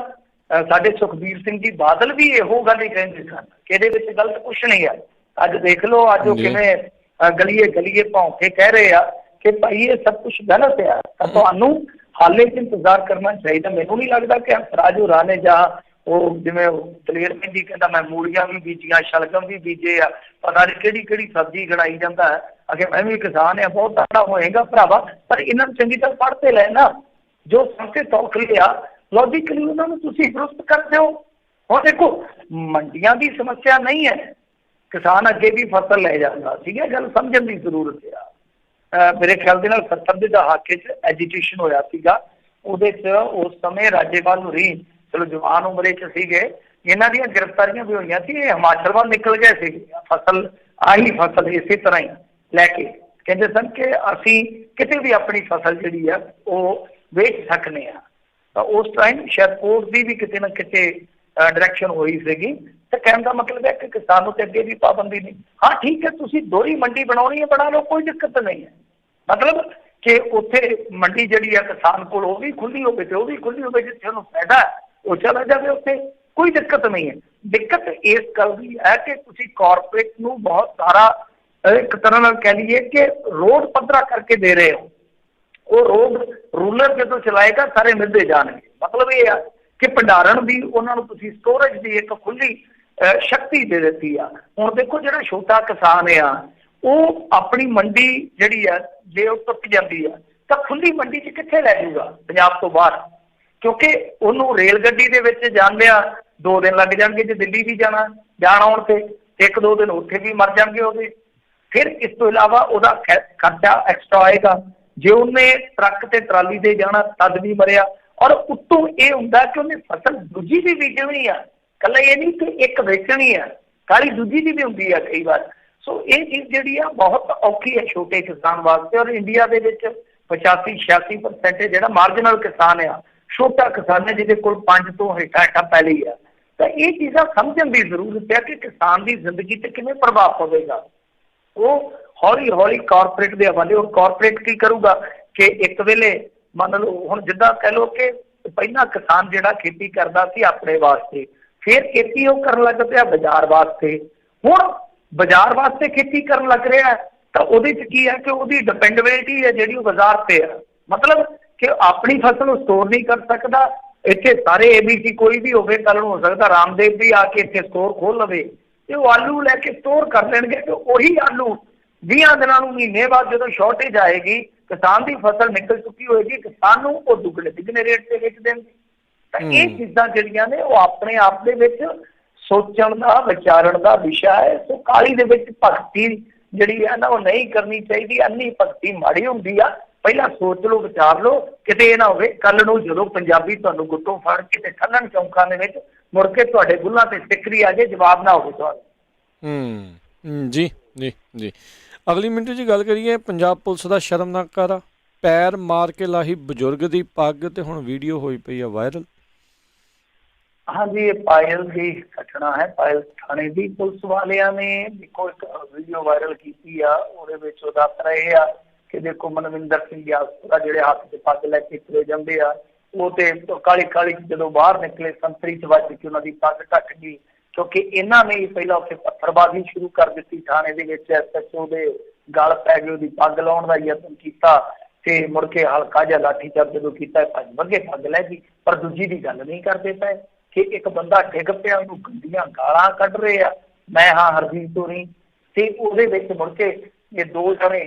ਸਾਡੇ ਸੁਖਬੀਰ ਸਿੰਘ ਜੀ ਬਾਦਲ ਵੀ ਇਹੋ ਗੱਲ ਹੀ ਕਹਿੰਦੇ ਸਨ ਕਿ ਇਹਦੇ ਵਿੱਚ ਗਲਤ ਕੁਛ ਨਹੀਂ ਆ, ਅੱਜ ਦੇਖ ਲਓ, ਅੱਜ ਉਹ ਕਿਵੇਂ ਗਲੀਏ ਗਲੀਏ ਭੌਂ ਕੇ ਕਹਿ ਰਹੇ ਆ ਕਿ ਭਾਈ ਇਹ ਸਭ ਕੁਝ ਗਲਤ ਆ। ਤਾਂ ਤੁਹਾਨੂੰ ਹਾਲੇ ਇੰਤਜ਼ਾਰ ਕਰਨਾ ਚਾਹੀਦਾ। ਮੈਨੂੰ ਨਹੀਂ ਲੱਗਦਾ ਕਿ ਹੰਸਰਾਜ ਹੋਰਾਂ ਨੇ ਜਾਂ ਉਹ ਜਿਵੇਂ ਦਲੇਰ ਮਹਿੰਦੀ ਕਹਿੰਦਾ ਮੈਂ ਮੂਲੀਆਂ ਵੀ ਬੀਜੀਆਂ, ਸ਼ਲਗਮ ਵੀ ਬੀਜੇ ਆ, ਪਤਾ ਨਹੀਂ ਕਿਹੜੀ ਕਿਹੜੀ ਸਬਜ਼ੀ ਗਣਾਈ ਜਾਂਦਾ ਹੈ। ਅਗੇ ਮੈਂ ਵੀ ਕਿਸਾਨ ਆ, ਬਹੁਤ ਤਕੜਾ ਹੋਏਗਾ ਭਰਾਵਾ, ਪਰ ਇਹਨਾਂ ਨੂੰ ਚੰਗੀ ਤਰ੍ਹਾਂ ਪੜ੍ਹ ਤੇ ਲੈ ਨਾ। ਜੋ ਸੰਕੇ ਤੌਕ ਲਿਆ ਲੌਜੀਕਲੀ ਉਹਨਾਂ ਨੂੰ ਤੁਸੀਂ ਦਰੁਸਤ ਕਰ ਦਿਓ। ਹੁਣ ਦੇਖੋ, ਮੰਡੀਆਂ ਦੀ ਸਮੱਸਿਆ ਨਹੀਂ ਹੈ, ਕਿਸਾਨ ਅੱਗੇ ਵੀ ਫਸਲ ਲੈ ਜਾਂਦਾ ਸੀਗਾ, ਗੱਲ ਸਮਝਣ ਦੀ ਜ਼ਰੂਰਤ ਆ। ਮੇਰੇ ਖਿਆਲ ਦੇ ਨਾਲ 70 ਦੇ ਦਹਾਕੇ 'ਚ ਐਜੀਟੇਸ਼ਨ ਹੋਇਆ ਸੀਗਾ, ਉਹਦੇ 'ਚ ਉਸ ਸਮੇਂ ਰਾਜੇਵਾਲ ਹੁਰੀ ਚਲੋ ਜਵਾਨ ਉਮਰੇ 'ਚ ਸੀਗੇ, ਇਹਨਾਂ ਦੀਆਂ ਗ੍ਰਿਫਤਾਰੀਆਂ ਵੀ ਹੋਈਆਂ ਸੀ। ਇਹ ਹਿਮਾਚਲ ਵੱਲ ਨਿਕਲ ਗਏ ਸੀ, ਫਸਲ ਆਹੀ ਫਸਲ ਇਸੇ ਤਰ੍ਹਾਂ ਹੀ ਲੈ ਕੇ ਕਹਿੰਦੇ ਸਨ ਕਿ ਅਸੀਂ ਕਿਤੇ ਵੀ ਆਪਣੀ ਫਸਲ ਜਿਹੜੀ ਆ ਉਹ ਵੇਚ ਸਕਦੇ ਹਾਂ। ਤਾਂ ਉਸ ਟਾਈਮ ਸ਼ਾਇਦ ਕੋਰਟ ਦੀ ਵੀ ਕਿਤੇ ਨਾ ਕਿਤੇ ਡਾਇਰੈਕਸ਼ਨ ਹੋਈ ਸੀਗੀ। ਤਾਂ ਕਹਿਣ ਦਾ ਮਤਲਬ ਹੈ ਕਿ ਕਿਸਾਨ ਨੂੰ ਤੇ ਅੱਗੇ ਵੀ ਪਾਬੰਦੀ ਨਹੀਂ। ਹਾਂ ਠੀਕ ਹੈ, ਤੁਸੀਂ ਦੋਹਰੀ ਮੰਡੀ ਬਣਾਉਣੀ ਹੈ, ਬਣਾ ਲਓ, ਕੋਈ ਦਿੱਕਤ ਨਹੀਂ ਹੈ। ਮਤਲਬ ਕਿ ਉੱਥੇ ਮੰਡੀ ਜਿਹੜੀ ਆ ਕਿਸਾਨ ਕੋਲ ਉਹ ਵੀ ਖੁੱਲੀ ਹੋਵੇ ਤੇ ਉਹ ਵੀ ਖੁੱਲੀ ਹੋਵੇ, ਜਿੱਥੇ ਉਹਨੂੰ ਫਾਇਦਾ ਉਹ ਚਲਾ ਜਾਵੇ, ਉੱਥੇ ਕੋਈ ਦਿੱਕਤ ਨਹੀਂ ਹੈ। ਦਿੱਕਤ ਇਸ ਗੱਲ ਦੀ ਹੈ ਕਿ ਤੁਸੀਂ ਕਾਰਪੋਰੇਟ ਨੂੰ ਬਹੁਤ ਸਾਰਾ ਇੱਕ ਤਰ੍ਹਾਂ ਨਾਲ ਕਹਿ ਲਈਏ ਕਿ ਰੋਡ ਪੱਧਰਾ ਕਰਕੇ ਦੇ ਰਹੇ ਹੋ। ਉਹ ਰੋਡ ਰੂਲਰ ਜਦੋਂ ਚਲਾਏਗਾ ਸਾਰੇ ਮਿਲਦੇ ਜਾਣਗੇ। ਮਤਲਬ ਇਹ ਆ ਕਿ ਭੰਡਾਰਨ ਦੀ ਉਹਨਾਂ ਨੂੰ ਤੁਸੀਂ ਸਟੋਰੇਜ ਦੀ ਇੱਕ ਖੁੱਲੀ ਸ਼ਕਤੀ ਦੇ ਦਿੱਤੀ ਆ। ਹੁਣ ਦੇਖੋ, ਜਿਹੜਾ ਛੋਟਾ ਕਿਸਾਨ ਆ ਉਹ ਆਪਣੀ ਮੰਡੀ ਜਿਹੜੀ ਆ ਜੇ ਉਹ ਟੁੱਟ ਜਾਂਦੀ ਆ ਤਾਂ ਖੁੱਲੀ ਮੰਡੀ 'ਚ ਕਿੱਥੇ ਲੈ ਜਾਊਗਾ ਪੰਜਾਬ ਤੋਂ ਬਾਹਰ? ਕਿਉਂਕਿ ਉਹਨੂੰ ਰੇਲ ਗੱਡੀ ਦੇ ਵਿੱਚ ਜਾਂਦਿਆਂ 2 ਦਿਨ ਲੱਗ ਜਾਣਗੇ, ਜੇ ਦਿੱਲੀ ਵੀ ਜਾਣ ਆਉਣ ਤੇ 1-2 ਦਿਨ ਉੱਥੇ ਵੀ ਮਰ ਜਾਣਗੇ ਉਹਦੇ। ਫਿਰ ਇਸ ਤੋਂ ਇਲਾਵਾ ਉਹਦਾ ਖਰਚਾ ਐਕਸਟਰਾ ਆਏਗਾ। ਜੇ ਉਹਨੇ ਟਰੱਕ ਤੇ ਟਰਾਲੀ ਤੇ ਜਾਣਾ ਤਦ ਵੀ ਮਰਿਆ। ਔਰ ਉੱਤੋਂ ਇਹ ਹੁੰਦਾ ਕਿ ਉਹਨੇ ਫਸਲ ਦੂਜੀ ਵੀ ਬੀਜਣੀ ਆ, ਇਕੱਲਾ ਇਹ ਨਹੀਂ ਕਿ ਇੱਕ ਵੇਚਣੀ ਆ, ਕਾਲੀ ਦੂਜੀ ਦੀ ਵੀ ਹੁੰਦੀ ਆ ਕਈ ਵਾਰ। ਸੋ ਇਹ ਚੀਜ਼ ਜਿਹੜੀ ਆ ਬਹੁਤ ਔਖੀ ਹੈ ਛੋਟੇ ਕਿਸਾਨ ਵਾਸਤੇ। ਔਰ ਇੰਡੀਆ ਦੇ ਵਿੱਚ 85-86% ਜਿਹੜਾ ਮਾਰਜਨਲ ਕਿਸਾਨ ਆ, ਛੋਟਾ ਕਿਸਾਨ ਹੈ ਜਿਹਦੇ ਕੋਲ 5 ਤੋਂ ਹੇਠਾਂ ਪੈਲੀ ਆ। ਤਾਂ ਇਹ ਚੀਜ਼ਾਂ ਸਮਝਣ ਦੀ ਜ਼ਰੂਰਤ ਹੈ ਕਿ ਕਿਸਾਨ ਦੀ ਜ਼ਿੰਦਗੀ ਤੇ ਕਿਵੇਂ ਪ੍ਰਭਾਵ ਪਵੇਗਾ। ਉਹ ਹੌਲੀ ਹੌਲੀ ਕਾਰਪੋਰੇਟ ਦੇ ਹਵਾਲੇ। ਉਹ ਕਾਰਪੋਰੇਟ ਕੀ ਕਰੂਗਾ ਕਿ ਇੱਕ ਵੇਲੇ ਮੰਨ ਲਓ ਹੁਣ ਜਿੱਦਾਂ ਕਹਿ ਲਓ ਕਿ ਪਹਿਲਾਂ ਕਿਸਾਨ ਜਿਹੜਾ ਖੇਤੀ ਕਰਦਾ ਸੀ ਆਪਣੇ ਵਾਸਤੇ, ਫਿਰ ਖੇਤੀ ਉਹ ਕਰਨ ਲੱਗ ਪਿਆ ਬਾਜ਼ਾਰ ਵਾਸਤੇ। ਹੁਣ ਬਾਜ਼ਾਰ ਵਾਸਤੇ ਖੇਤੀ ਕਰਨ ਲੱਗ ਰਿਹਾ ਤਾਂ ਉਹਦੇ 'ਚ ਕੀ ਹੈ ਕਿ ਉਹਦੀ ਡਿਪੈਂਡੇਬਿਲਿਟੀ ਹੈ ਜਿਹੜੀ ਉਹ ਬਾਜ਼ਾਰ ਤੇ ਆ। ਮਤਲਬ ਕਿ ਆਪਣੀ ਫਸਲ ਉਹ ਸਟੋਰ ਨਹੀਂ ਕਰ ਸਕਦਾ। ਇੱਥੇ ਸਾਰੇ ABC ਕੋਈ ਵੀ ਹੋਵੇ, ਕੱਲ੍ਹ ਨੂੰ ਹੋ ਸਕਦਾ ਰਾਮਦੇਵ ਵੀ ਆ ਕੇ ਇੱਥੇ ਸਟੋਰ ਖੋਲ ਲਵੇ ਤੇ ਉਹ ਆਲੂ ਲੈ ਕੇ ਸਟੋਰ ਕਰ ਲੈਣਗੇ। ਤੇ ਉਹੀ ਆਲੂ 20 ਦਿਨਾਂ ਨੂੰ, ਮਹੀਨੇ ਬਾਅਦ ਜਦੋਂ ਸ਼ਾਰਟੇਜ ਆਏਗੀ, ਕਿਸਾਨ ਦੀ ਫਸਲ ਨਿਕਲ ਚੁੱਕੀ ਹੋਏਗੀ, ਕਿਸਾਨ ਨੂੰ ਉਹ ਦੁੱਗਣੇ ਰੇਟ ਤੇ ਵੇਚ ਦੇਣਗੇ। ਤਾਂ ਇਹ ਚੀਜ਼ਾਂ ਜਿਹੜੀਆਂ ਨੇ ਉਹ ਆਪਣੇ ਆਪ ਦੇ ਵਿੱਚ ਸੋਚਣ ਦਾ, ਵਿਚਾਰਨ ਦਾ ਵਿਸ਼ਾ ਹੈ। ਸੋ ਕਾਲੀ ਦੇ ਵਿੱਚ ਭਗਤੀ ਜਿਹੜੀ ਹੈ ਨਾ ਉਹ ਨਹੀਂ ਕਰਨੀ ਚਾਹੀਦੀ। ਅੰਨੀ ਭਗਤੀ ਮਾੜੀ ਹੁੰਦੀ ਆ। ਪਹਿਲਾਂ ਸੋਚ ਲਓ, ਵਿਚਾਰ ਲਓ, ਕਿਤੇ ਇਹ ਨਾ ਹੋਵੇ ਕੱਲ ਨੂੰ ਜਦੋਂ ਪੰਜਾਬੀ ਤੁਹਾਨੂੰ ਗੁੱਟੋਂ ਫੜ ਕੇ ਤੇ ਠੰਨਣ ਚੌਂਕਾਂ ਦੇ ਵਿੱਚ ਮੁੜ ਕੇ ਤੁਹਾਡੇ ਗੁੱਲਾਂ ਤੇ ਸਿੱਕਰੀ ਆ ਜੇ, ਜਵਾਬ ਨਾ ਹੋਵੇ ਤੁਹਾਨੂੰ। ਜੀ ਜੀ ਜੀ। ਅਗਲੀ ਮਿੰਟ 'ਚ ਗੱਲ ਕਰੀਏ, ਪੰਜਾਬ ਪੁਲਿਸ ਦਾ ਸ਼ਰਮਨਾਕ ਕਾਰਾ, ਪੈਰ ਮਾਰ ਕੇ ਲਾਹੀ ਬਜ਼ੁਰਗ ਦੀ ਪੱਗ ਤੇ ਹੁਣ ਵੀਡੀਓ ਹੋਈ ਪਈ ਆ ਵਾਇਰਲ। ਹਾਂਜੀ, ਇਹ ਪਾਇਲ ਦੀ ਘਟਨਾ ਹੈ। ਪਾਇਲ ਥਾਣੇ ਦੀ ਪੁਲਿਸ ਵਾਲਿਆਂ ਨੇ ਦੇਖੋ ਇੱਕ ਵੀਡੀਓ ਵਾਇਰਲ ਕੀਤੀ ਆ। ਉਹਦੇ ਵਿੱਚ ਉਹ ਦੱਸ ਰਹੇ ਆ ਕਿ ਦੇਖੋ ਮਨਵਿੰਦਰ ਸਿੰਘ ਗਿਆਸਪੁਰਾ ਜਿਹੜੇ ਹੱਥ 'ਚ ਪੱਗ ਲੈ ਕੇ ਤੁਰੇ ਜਾਂਦੇ ਆ, ਉਹ ਤੇ ਕਾਲੀ ਜਦੋਂ ਬਾਹਰ ਨਿਕਲੇ ਸੰਤਰੀ 'ਚ ਵੱਜ ਕੇ ਉਹਨਾਂ ਦੀ ਪੱਗ ਢੱਕ ਗਈ। ਕਿਉਂਕਿ ਇਹਨਾਂ ਨੇ ਪਹਿਲਾਂ ਉੱਥੇ ਪੱਥਰਬਾਜ਼ੀ ਸ਼ੁਰੂ ਕਰ ਦਿੱਤੀ ਥਾਣੇ ਦੇ ਵਿੱਚ। SHO ਦੇ ਗਲ ਪੈ ਗਏ, ਉਹਦੀ ਪੱਗ ਲਾਉਣ ਦਾ ਯਤਨ ਕੀਤਾ ਤੇ ਮੁੜ ਕੇ ਹਲਕਾ ਜਿਹਾ ਲਾਠੀਚਾਰਜ ਜਦੋਂ ਕੀਤਾ, ਭੱਜ ਵੱਗੇ, ਪੱਗ ਲੈ ਗਈ। ਪਰ ਦੂਜੀ ਦੀ ਗੱਲ ਨਹੀਂ ਕਰਦੇ ਪਏ ਕਿ ਇੱਕ ਬੰਦਾ ਡਿੱਗ ਪਿਆ, ਉਹਨੂੰ ਗੰਦੀਆਂ ਗਾਲਾਂ ਕੱਢ ਰਹੇ ਆ, ਮੈਂ ਹਾਂ ਹਰਜੀਤ ਤੋਂ ਨਹੀਂ। ਤੇ ਉਹਦੇ ਵਿੱਚ ਮੁੜ ਕੇ ਇਹ 2 ਜਣੇ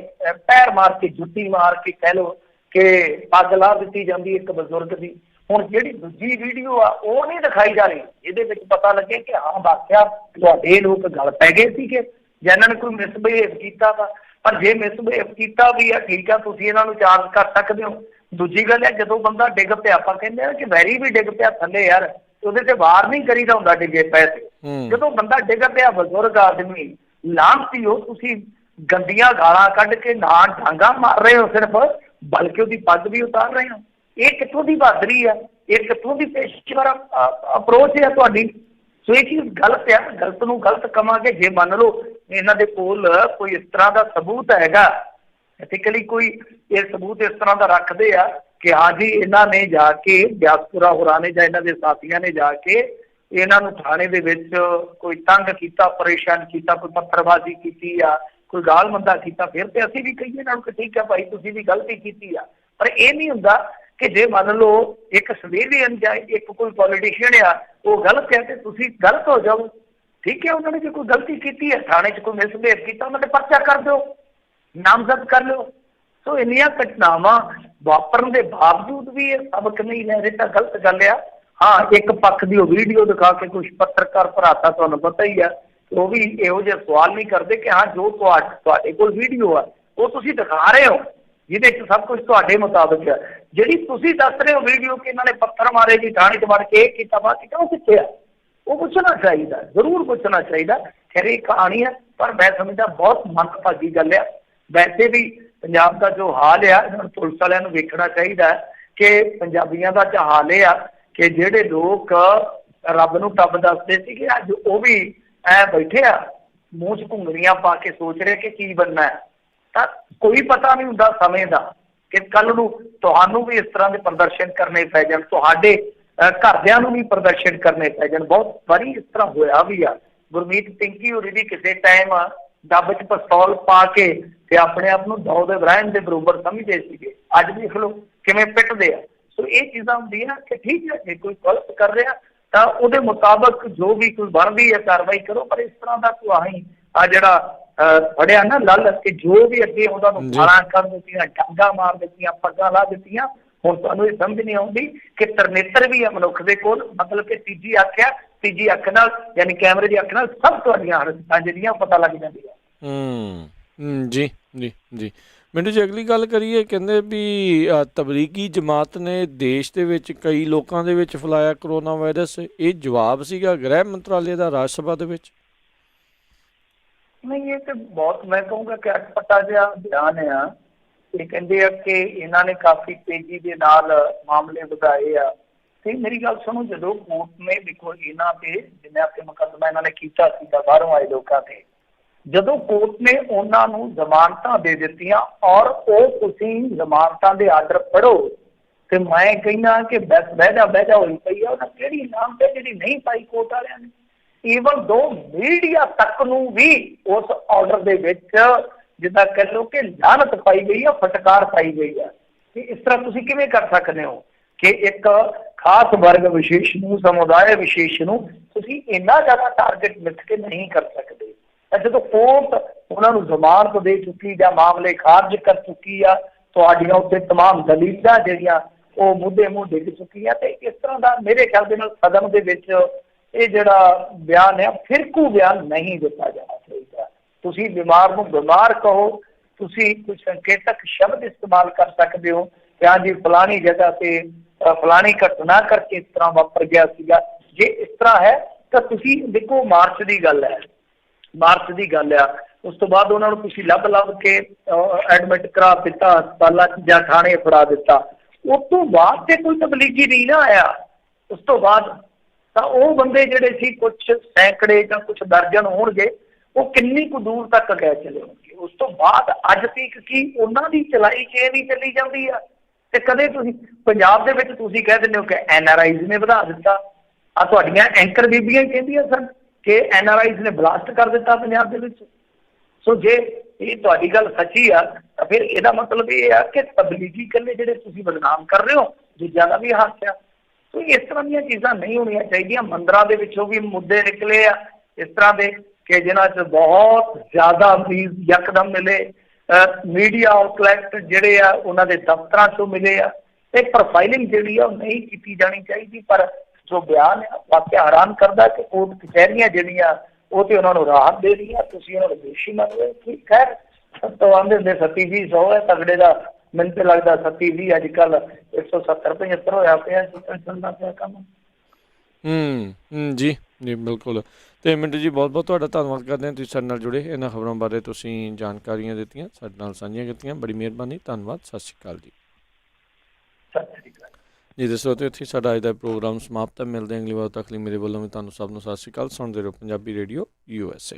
ਪੈਰ ਮਾਰ ਕੇ, ਜੁੱਤੀ ਮਾਰ ਕੇ ਕਹਿ ਲਓ ਕਿ ਪੱਗ ਲਾ ਦਿੱਤੀ ਜਾਂਦੀ ਇੱਕ ਬਜ਼ੁਰਗ ਦੀ। ਹੁਣ ਜਿਹੜੀ ਦੂਜੀ ਵੀਡੀਓ ਆ ਉਹ ਨਹੀਂ ਦਿਖਾਈ ਜਾ ਰਹੀ, ਇਹਦੇ ਵਿੱਚ ਪਤਾ ਲੱਗੇ ਕਿ ਹਾਂ ਵਾਕਿਆ ਤੁਹਾਡੇ ਲੋਕ ਗੱਲ ਪੈ ਗਏ ਸੀਗੇ ਜਾਂ ਇਹਨਾਂ ਨੇ ਕੋਈ ਮਿਸਬਿਹੇਵ ਕੀਤਾ ਵਾ। ਪਰ ਜੇ ਮਿਸਬਿਹੇਵ ਕੀਤਾ ਵੀ ਆ, ਠੀਕ ਆ, ਤੁਸੀਂ ਇਹਨਾਂ ਨੂੰ ਚਾਰਜ ਕਰ ਸਕਦੇ ਹੋ। ਦੂਜੀ ਗੱਲ ਹੈ, ਜਦੋਂ ਬੰਦਾ ਡਿੱਗ ਪਿਆ, ਆਪਾਂ ਕਹਿੰਦੇ ਆ ਕਿ ਵੈਰੀ ਵੀ ਡਿੱਗ ਪਿਆ ਥੱਲੇ ਯਾਰ, ਉਹਦੇ ਤੇ ਵਾਰ ਨਹੀਂ ਕਰੀਦਾ ਹੁੰਦਾ ਡਿੱਗੇ ਪੈ ਤੇ। ਜਦੋਂ ਬੰਦਾ ਡਿੱਗ ਪਿਆ, ਬਜ਼ੁਰਗ ਆਦਮੀ, ਲਾਂਭਤੀ ਹੋ, ਤੁਸੀਂ ਗੰਦੀਆਂ ਗਾਲਾਂ ਕੱਢ ਕੇ ਨਾ ਡਾਂਗਾ ਮਾਰ ਰਹੇ ਹੋ ਸਿਰਫ, ਬਲਕਿ ਉਹਦੀ ਪੱਗ ਵੀ ਉਤਾਰ ਰਹੇ ਹੋ। ਇਹ ਕਿੱਥੋਂ ਦੀ ਬਹਾਦਰੀ ਆ? ਇਹ ਕਿੱਥੋਂ ਦੀ ਪੇਸ਼ੇਵਰ ਅਪਰੋਚ ਹੈ ਤੁਹਾਡੀ? ਸੋ ਇਹ ਚੀਜ਼ ਗਲਤ ਆ। ਗਲਤ ਨੂੰ ਗਲਤ ਕਵਾਂਗੇ। ਜੇ ਮੰਨ ਲਓ ਇਹਨਾਂ ਦੇ ਕੋਲ ਕੋਈ ਇਸ ਤਰ੍ਹਾਂ ਦਾ ਸਬੂਤ ਹੈਗਾ, ਐਥੀਕਲੀ ਕੋਈ ਇਹ ਸਬੂਤ ਇਸ ਤਰ੍ਹਾਂ ਦਾ ਰੱਖਦੇ ਆ ਕਿ ਹਾਂ ਜੀ ਇਹਨਾਂ ਨੇ ਜਾ ਕੇ ਗਿਆਸਪੁਰਾ ਹੋਰਾਂ ਨੇ ਜਾਂ ਇਹਨਾਂ ਦੇ ਸਾਥੀਆਂ ਨੇ ਜਾ ਕੇ ਇਹਨਾਂ ਨੂੰ ਥਾਣੇ ਦੇ ਵਿੱਚ ਕੋਈ ਤੰਗ ਕੀਤਾ, ਪਰੇਸ਼ਾਨ ਕੀਤਾ, ਕੋਈ ਪੱਥਰਬਾਜ਼ੀ ਕੀਤੀ ਆ, ਕੋਈ ਗਾਲ ਮੰਦਾ ਕੀਤਾ, ਫਿਰ ਤੇ ਅਸੀਂ ਵੀ ਕਹੀਏ ਇਹਨਾਂ ਨੂੰ ਕਿ ਠੀਕ ਹੈ ਭਾਈ ਤੁਸੀਂ ਵੀ ਗਲਤੀ ਕੀਤੀ ਆ। ਪਰ ਇਹ ਨਹੀਂ ਹੁੰਦਾ ਕਿ ਜੇ ਮੰਨ ਲਓ ਇੱਕ ਸਿਵੀਲੀਅਨ ਜਾਂ ਇੱਕ ਕੋਈ ਪੋਲੀਟੀਸ਼ੀਅਨ ਆ ਉਹ ਗਲਤ ਹੈ ਤੇ ਤੁਸੀਂ ਗਲਤ ਹੋ ਜਾਓ। ਠੀਕ ਹੈ, ਉਹਨਾਂ ਨੇ ਜੇ ਕੋਈ ਗਲਤੀ ਕੀਤੀ ਹੈ, ਥਾਣੇ 'ਚ ਕੋਈ ਮਿਸਬਿਹੇਵ ਕੀਤਾ, ਉਹਨਾਂ 'ਤੇ ਪਰਚਾ ਕਰ ਦਿਓ, ਨਾਮਜ਼ਦ ਕਰ ਲਿਓ। ਸੋ ਇੰਨੀਆਂ ਘਟਨਾਵਾਂ ਵਾਪਰਨ ਦੇ ਬਾਵਜੂਦ ਵੀ ਇਹ ਸਬਕ ਨਹੀਂ ਲੈ ਰਹੇ ਤਾਂ ਗਲਤ ਗੱਲ ਆ। ਹਾਂ, ਇੱਕ ਪੱਖ ਦੀ ਉਹ ਵੀਡੀਓ ਦਿਖਾ ਕੇ ਕੁਛ ਪੱਤਰਕਾਰ ਭਰਾ ਤਾਂ ਤੁਹਾਨੂੰ ਪਤਾ ਹੀ ਆ, ਉਹ ਵੀ ਇਹੋ ਜਿਹੇ ਸਵਾਲ ਨਹੀਂ ਕਰਦੇ ਕਿ ਹਾਂ ਜੋ ਤੁਹਾਡੇ ਕੋਲ ਵੀਡੀਓ ਆ ਉਹ ਤੁਸੀਂ ਦਿਖਾ ਰਹੇ ਹੋ ਜਿਹਦੇ 'ਚ ਸਭ ਕੁਝ ਤੁਹਾਡੇ ਮੁਤਾਬਕ ਹੈ। ਜਿਹੜੀ ਤੁਸੀਂ ਦੱਸ ਰਹੇ ਹੋ ਵੀਡੀਓ ਕਿ ਇਹਨਾਂ ਨੇ ਪੱਥਰ ਮਾਰੇ ਜੀ, ਥਾਣੇ 'ਚ ਵੜ ਕੇ ਇਹ ਕੀਤਾ, ਬਾਅਦ ਕਿਉਂ ਕਿੱਥੇ ਆ? ਉਹ ਪੁੱਛਣਾ ਚਾਹੀਦਾ, ਜ਼ਰੂਰ ਪੁੱਛਣਾ ਚਾਹੀਦਾ। ਖੈਰ ਇਹ ਕਹਾਣੀ ਹੈ, ਪਰ ਮੈਂ ਸਮਝਦਾ ਬਹੁਤ ਮੰਦਭਾਗੀ ਗੱਲ ਆ। ਵੈਸੇ ਵੀ ਪੰਜਾਬ ਦਾ ਜੋ ਹਾਲ ਆ, ਪੁਲਿਸ ਵਾਲਿਆਂ ਨੂੰ ਵੇਖਣਾ ਚਾਹੀਦਾ ਕਿ ਪੰਜਾਬੀਆਂ ਦਾ ਜੋ ਹਾਲ ਇਹ ਆ ਕਿ ਜਿਹੜੇ ਲੋਕ ਰੱਬ ਨੂੰ ਟੱਬ ਦੱਸਦੇ ਸੀਗੇ, ਅੱਜ ਉਹ ਵੀ ਐ ਬੈਠੇ ਆ ਮੂੰਹ 'ਚ ਘੁੰਗਣੀਆਂ ਪਾ ਕੇ ਸੋਚ ਰਹੇ ਕਿ ਕੀ ਬਣਨਾ ਹੈ। ਤਾਂ ਕੋਈ ਪਤਾ ਨਹੀਂ ਹੁੰਦਾ ਸਮੇਂ ਦਾ ਕਿ ਕੱਲ ਨੂੰ ਤੁਹਾਨੂੰ ਵੀ ਇਸ ਤਰ੍ਹਾਂ ਦੇ ਪ੍ਰਦਰਸ਼ਨ ਕਰਨੇ ਪੈ ਜਾਣ, ਤੁਹਾਡੇ ਘਰਦਿਆਂ ਨੂੰ ਵੀ ਪ੍ਰਦਰਸ਼ਨ ਕਰਨੇ ਪੈ ਜਾਣ। ਬਹੁਤ ਵਾਰੀ ਇਸ ਤਰ੍ਹਾਂ ਹੋਇਆ ਵੀ ਆ। ਗੁਰਮੀਤ ਪਿੰਕੀ ਹੋਰੀ ਵੀ ਕਿਸੇ ਟਾਈਮ ਡੱਬ 'ਚ ਪਿਸਤੌਲ ਪਾ ਕੇ ਤੇ ਆਪਣੇ ਆਪ ਨੂੰ ਦਾਊਦ ਇਬਰਾਹਿਮ ਦੇ ਬਰੋਬਰ ਸਮਝਦੇ ਸੀਗੇ। ਅੱਜ ਦੇਖ ਲਓ ਕਿਵੇਂ ਪਿੱਟਦੇ ਆ। ਸੋ ਇਹ ਚੀਜ਼ਾਂ ਹੁੰਦੀਆਂ ਕਿ ਠੀਕ ਹੈ ਜੇ ਕੋਈ ਗਲਤ ਕਰ ਰਿਹਾ ਤਾਂ ਉਹਦੇ ਮੁਤਾਬਕ ਜੋ ਵੀ ਕੋਈ ਬਣਦੀ ਹੈ ਕਾਰਵਾਈ ਕਰੋ। ਪਰ ਇਸ ਤਰ੍ਹਾਂ ਦਾ ਕੋਈ ਆ ਜਿਹੜਾ ਫੜਿਆ ਨਾ ਲੱਲ ਕਿ ਜੋ ਵੀ ਅੱਗੇ ਉਹਨਾਂ ਨੂੰ ਗਾਲਾਂ ਕਰ ਦਿੱਤੀਆਂ, ਡਾਂਗਾ ਮਾਰ ਦਿੱਤੀਆਂ, ਪੱਗਾਂ ਲਾ ਦਿੱਤੀਆਂ। ਹੁਣ ਤੁਹਾਨੂੰ ਇਹ ਸਮਝ ਨਹੀਂ ਆਉਂਦੀ ਕਿ ਤਰਨੇਤਰ ਵੀ ਹੈ ਮਨੁੱਖ ਦੇ ਕੋਲ, ਮਤਲਬ ਕਿ ਤੀਜੀ ਅੱਖ ਨਾਲ ਯਾਨੀ ਕੈਮਰੇ ਦੀ ਅੱਖ ਨਾਲ ਸਭ ਤੁਹਾਡੀਆਂ ਹਰਕਤਾਂ ਜਿਹੜੀਆਂ ਪਤਾ ਲੱਗ ਜਾਂਦੀਆਂ। ਜੀ ਜੀ ਜੀ। ਮੈਨੂੰ ਜੇ ਅਗਲੀ ਗੱਲ ਕਰੀਏ, ਕਹਿੰਦੇ ਵੀ ਤਬਲੀਗੀ ਜਮਾਤ ਨੇ ਦੇਸ਼ ਦੇ ਵਿੱਚ ਕਈ ਲੋਕਾਂ ਦੇ ਵਿੱਚ ਫੈਲਾਇਆ ਕਰੋਨਾ ਵਾਇਰਸ। ਇਹ ਜਵਾਬ ਸੀਗਾ ਗ੍ਰਹਿ ਮੰਤਰਾਲੇ ਦਾ ਰਾਜ ਸਭਾ ਦੇ ਵਿੱਚ? ਨਹੀਂ, ਇਹ ਤੇ ਬਹੁਤ ਮੈਂ ਕਹੂੰਗਾ ਕਿ ਅਟਪਟਾ ਜਿਹਾ ਬਿਆਨ ਆ। ਇਹ ਕਹਿੰਦੇ ਆ ਕਿ ਇਹਨਾਂ ਨੇ ਕਾਫੀ ਤੇਜ਼ੀ ਦੇ ਨਾਲ ਮਾਮਲੇ ਵਧਾਏ ਆ। ਤੇ ਮੇਰੀ ਗੱਲ ਸੁਣੋ, ਜਦੋਂ ਕੋਰਟ ਨੇ ਦੇਖੋ ਇਹਨਾਂ ਤੇ ਜਿੰਨਾ ਤੇ ਮੁਕੱਦਮਾ ਇਹਨਾਂ ਨੇ ਕੀਤਾ ਸੀਗਾ ਬਾਹਰੋਂ ਆਏ ਲੋਕਾਂ ਤੇ, ਜਦੋਂ ਕੋਰਟ ਨੇ ਉਹਨਾਂ ਨੂੰ ਜ਼ਮਾਨਤਾਂ ਦੇ ਦਿੱਤੀਆਂ ਔਰ ਉਹ ਤੁਸੀਂ ਜ਼ਮਾਨਤਾਂ ਦੇ ਆਰਡਰ ਪੜ੍ਹੋ ਤੇ ਮੈਂ ਕਹਿੰਦਾ ਕਿ ਬਸ ਬਹਿ ਜਾ ਹੋਈ ਪਈ ਆ। ਉਹਨਾਂ ਕਿਹੜੀ ਨਾਮ ਤੇ ਜਿਹੜੀ ਨਹੀਂ ਪਾਈ ਕੋਰਟ ਵਾਲਿਆਂ ਨੇ। ਈਵਨ ਦੋ ਮੀਡੀਆ ਤੱਕ ਨੂੰ ਵੀ ਉਸ ਆਰਡਰ ਦੇ ਵਿੱਚ ਜਿੱਦਾਂ ਕਹਿ ਲਓ ਕਿ ਲਾਹਨਤ ਪਾਈ ਗਈ ਆ, ਫਟਕਾਰ ਪਾਈ ਗਈ ਆ। ਕਿ ਇਸ ਤਰ੍ਹਾਂ ਤੁਸੀਂ ਕਿਵੇਂ ਕਰ ਸਕਦੇ ਹੋ ਕਿ ਇੱਕ ਖਾਸ ਵਰਗ ਵਿਸ਼ੇਸ਼ ਨੂੰ, ਸਮੁਦਾਇ ਵਿਸ਼ੇਸ਼ ਨੂੰ ਤੁਸੀਂ ਇੰਨਾ ਜ਼ਿਆਦਾ ਟਾਰਗੇਟ ਮਿੱਥ ਕੇ ਨਹੀਂ ਕਰ ਸਕਦੇ। ਤਾਂ ਜਦੋਂ ਕੋਰਟ ਉਹਨਾਂ ਨੂੰ ਜ਼ਮਾਨਤ ਦੇ ਚੁੱਕੀ ਜਾਂ ਮਾਮਲੇ ਖਾਰਜ ਕਰ ਚੁੱਕੀ ਆ, ਤੁਹਾਡੀਆਂ ਉੱਤੇ ਤਮਾਮ ਦਲੀਲਾਂ ਜਿਹੜੀਆਂ ਉਹ ਮੁੱਦੇ ਮੂੰਹ ਡਿੱਗ ਚੁੱਕੀਆਂ, ਤੇ ਇਸ ਤਰ੍ਹਾਂ ਦਾ ਮੇਰੇ ਖਿਆਲ ਦੇ ਨਾਲ ਸਦਨ ਦੇ ਵਿੱਚ ਇਹ ਜਿਹੜਾ ਬਿਆਨ ਹੈ ਫਿਰਕੂ ਬਿਆਨ ਨਹੀਂ ਦਿੱਤਾ ਜਾਣਾ ਚਾਹੀਦਾ। ਤੁਸੀਂ ਬਿਮਾਰ ਨੂੰ ਬਿਮਾਰ ਕਹੋ, ਤੁਸੀਂ ਕੋਈ ਸੰਕੇਤਕ ਸ਼ਬਦ ਇਸਤੇਮਾਲ ਕਰ ਸਕਦੇ ਹੋ ਕਿ ਹਾਂਜੀ ਫਲਾਣੀ ਜਗ੍ਹਾ ਤੇ ਫਲਾਣੀ ਘਟਨਾ ਕਰਕੇ ਇਸ ਤਰ੍ਹਾਂ ਵਾਪਰ ਗਿਆ ਸੀਗਾ। ਜੇ ਇਸ ਤਰ੍ਹਾਂ ਹੈ ਤਾਂ ਤੁਸੀਂ ਦੇਖੋ ਮਾਰਚ ਦੀ ਗੱਲ ਆ, ਉਸ ਤੋਂ ਬਾਅਦ ਉਹਨਾਂ ਨੂੰ ਤੁਸੀਂ ਲੱਭ ਕੇ ਐਡਮਿਟ ਕਰਾ ਦਿੱਤਾ ਹਸਪਤਾਲਾਂ 'ਚ ਜਾਂ ਥਾਣੇ ਫੜਾ ਦਿੱਤਾ। ਉਸ ਤੋਂ ਬਾਅਦ ਤੇ ਕੋਈ ਤਬਲੀਗੀ ਨਹੀਂ ਨਾ ਆਇਆ। ਉਸ ਤੋਂ ਬਾਅਦ ਤਾਂ ਉਹ ਬੰਦੇ ਜਿਹੜੇ ਸੀ ਕੁਛ ਸੈਂਕੜੇ ਜਾਂ ਕੁਛ ਦਰਜਨ ਹੋਣਗੇ, ਉਹ ਕਿੰਨੀ ਕੁ ਦੂਰ ਤੱਕ ਗਏ ਚਲੇ ਹੋਣਗੇ। ਉਸ ਤੋਂ ਬਾਅਦ ਅੱਜ ਤੱਕ ਕੀ ਉਹਨਾਂ ਦੀ ਚਲਾਈ ਚੇਨ ਹੀ ਚੱਲੀ ਜਾਂਦੀ ਆ। ਤੇ ਕਦੇ ਤੁਸੀਂ ਪੰਜਾਬ ਦੇ ਵਿੱਚ ਤੁਸੀਂ ਕਹਿ ਦਿੰਦੇ ਹੋ ਕਿ NRIs ਨੇ ਵਧਾ ਦਿੱਤਾ। ਆ ਤੁਹਾਡੀਆਂ ਐਂਕਰ ਬੀਬੀਆਂ ਕਹਿੰਦੀਆਂ ਸਨ ਕਿ NRIs ਨੇ ਬਲਾਸਟ ਕਰ ਦਿੱਤਾ ਪੰਜਾਬ ਦੇ ਵਿੱਚ। ਸੋ ਜੇ ਇਹ ਤੁਹਾਡੀ ਗੱਲ ਸੱਚੀ ਆ ਤਾਂ ਫਿਰ ਇਹਦਾ ਮਤਲਬ ਇਹ ਆ ਕਿ ਤਬਲੀਗੀ ਇਕੱਲੇ ਜਿਹੜੇ ਤੁਸੀਂ ਬਦਨਾਮ ਕਰ ਰਹੇ ਹੋ, ਦੂਜਿਆਂ ਦਾ ਵੀ ਹੱਕ ਆ। ਸੋ ਇਸ ਤਰ੍ਹਾਂ ਦੀਆਂ ਚੀਜ਼ਾਂ ਨਹੀਂ ਹੋਣੀਆਂ ਚਾਹੀਦੀਆਂ। ਮੰਦਰਾਂ ਦੇ ਵਿੱਚੋਂ ਵੀ ਮੁੱਦੇ ਨਿਕਲੇ ਆ ਇਸ ਤਰ੍ਹਾਂ ਦੇ ਕਿ ਜਿਨ੍ਹਾਂ 'ਚ ਬਹੁਤ ਜ਼ਿਆਦਾ ਮਰੀਜ਼ ਯਕਦਮ ਮਿਲੇ। ਮੀਡੀਆ ਆਊਟਲੈਟ ਜਿਹੜੇ ਆ ਉਹਨਾਂ ਦੇ ਦਫ਼ਤਰਾਂ 'ਚੋਂ ਮਿਲੇ ਆ। ਤੇ ਪ੍ਰੋਫਾਈਲਿੰਗ ਜਿਹੜੀ ਆ ਉਹ ਨਹੀਂ ਕੀਤੀ ਜਾਣੀ ਚਾਹੀਦੀ। ਪਰ ਜੋ ਬਿਆਨ ਆ ਵਾਕਿਆ ਹੈਰਾਨ ਕਰਦਾ ਕਿ ਕੋਰਟ ਕਚਹਿਰੀਆਂ ਜਿਹੜੀਆਂ ਉਹ ਤੇ ਉਹਨਾਂ ਨੂੰ ਰਾਹਤ ਦੇ ਰਹੀਆਂ, ਤੁਸੀਂ ਉਹਨਾਂ ਨੂੰ ਦੋਸ਼ੀ ਮੰਨ ਰਹੇ। ਠੀਕ ਹੈ, ਸਭ ਤੋਂ ਆਉਂਦੇ ਹੁੰਦੇ 37-20 ਹੈ ਤਗੜੇ ਦਾ। ਮੈਨੂੰ ਤਾਂ ਲੱਗਦਾ 37-20 ਅੱਜ ਕੱਲ੍ਹ 170-75 ਹੋਇਆ ਪਿਆ, ਚੱਲਦਾ ਪਿਆ ਕੰਮ। ਜੀ ਜੀ ਬਿਲਕੁਲ। ਤੇ ਮਿੰਟੂ ਜੀ ਬਹੁਤ ਬਹੁਤ ਤੁਹਾਡਾ ਧੰਨਵਾਦ ਕਰਦੇ ਹਾਂ, ਤੁਸੀਂ ਸਾਡੇ ਨਾਲ ਜੁੜੇ, ਇਹਨਾਂ ਖਬਰਾਂ ਬਾਰੇ ਤੁਸੀਂ ਜਾਣਕਾਰੀਆਂ ਦਿੱਤੀਆਂ, ਸਾਡੇ ਨਾਲ ਸਾਂਝੀਆਂ ਕੀਤੀਆਂ, ਬੜੀ ਮਿਹਰਬਾਨੀ, ਧੰਨਵਾਦ, ਸਤਿ ਸ਼੍ਰੀ ਅਕਾਲ ਜੀ। ਸਤਿ ਸ਼੍ਰੀ ਅਕਾਲ ਜੀ। ਦੱਸੋ ਤੇ ਇੱਥੇ ਸਾਡਾ ਅੱਜ ਦਾ ਪ੍ਰੋਗਰਾਮ ਸਮਾਪਤ ਹੈ। ਮਿਲਦੇ ਹਾਂ ਅਗਲੀ ਵਾਰ ਤੱਕ ਲਈ ਮੇਰੇ ਵੱਲੋਂ ਵੀ ਤੁਹਾਨੂੰ ਸਭ ਨੂੰ ਸਤਿ ਸ਼੍ਰੀ ਅਕਾਲ। ਸੁਣਦੇ ਰਹੋ ਪੰਜਾਬੀ ਰੇਡੀਓ USA।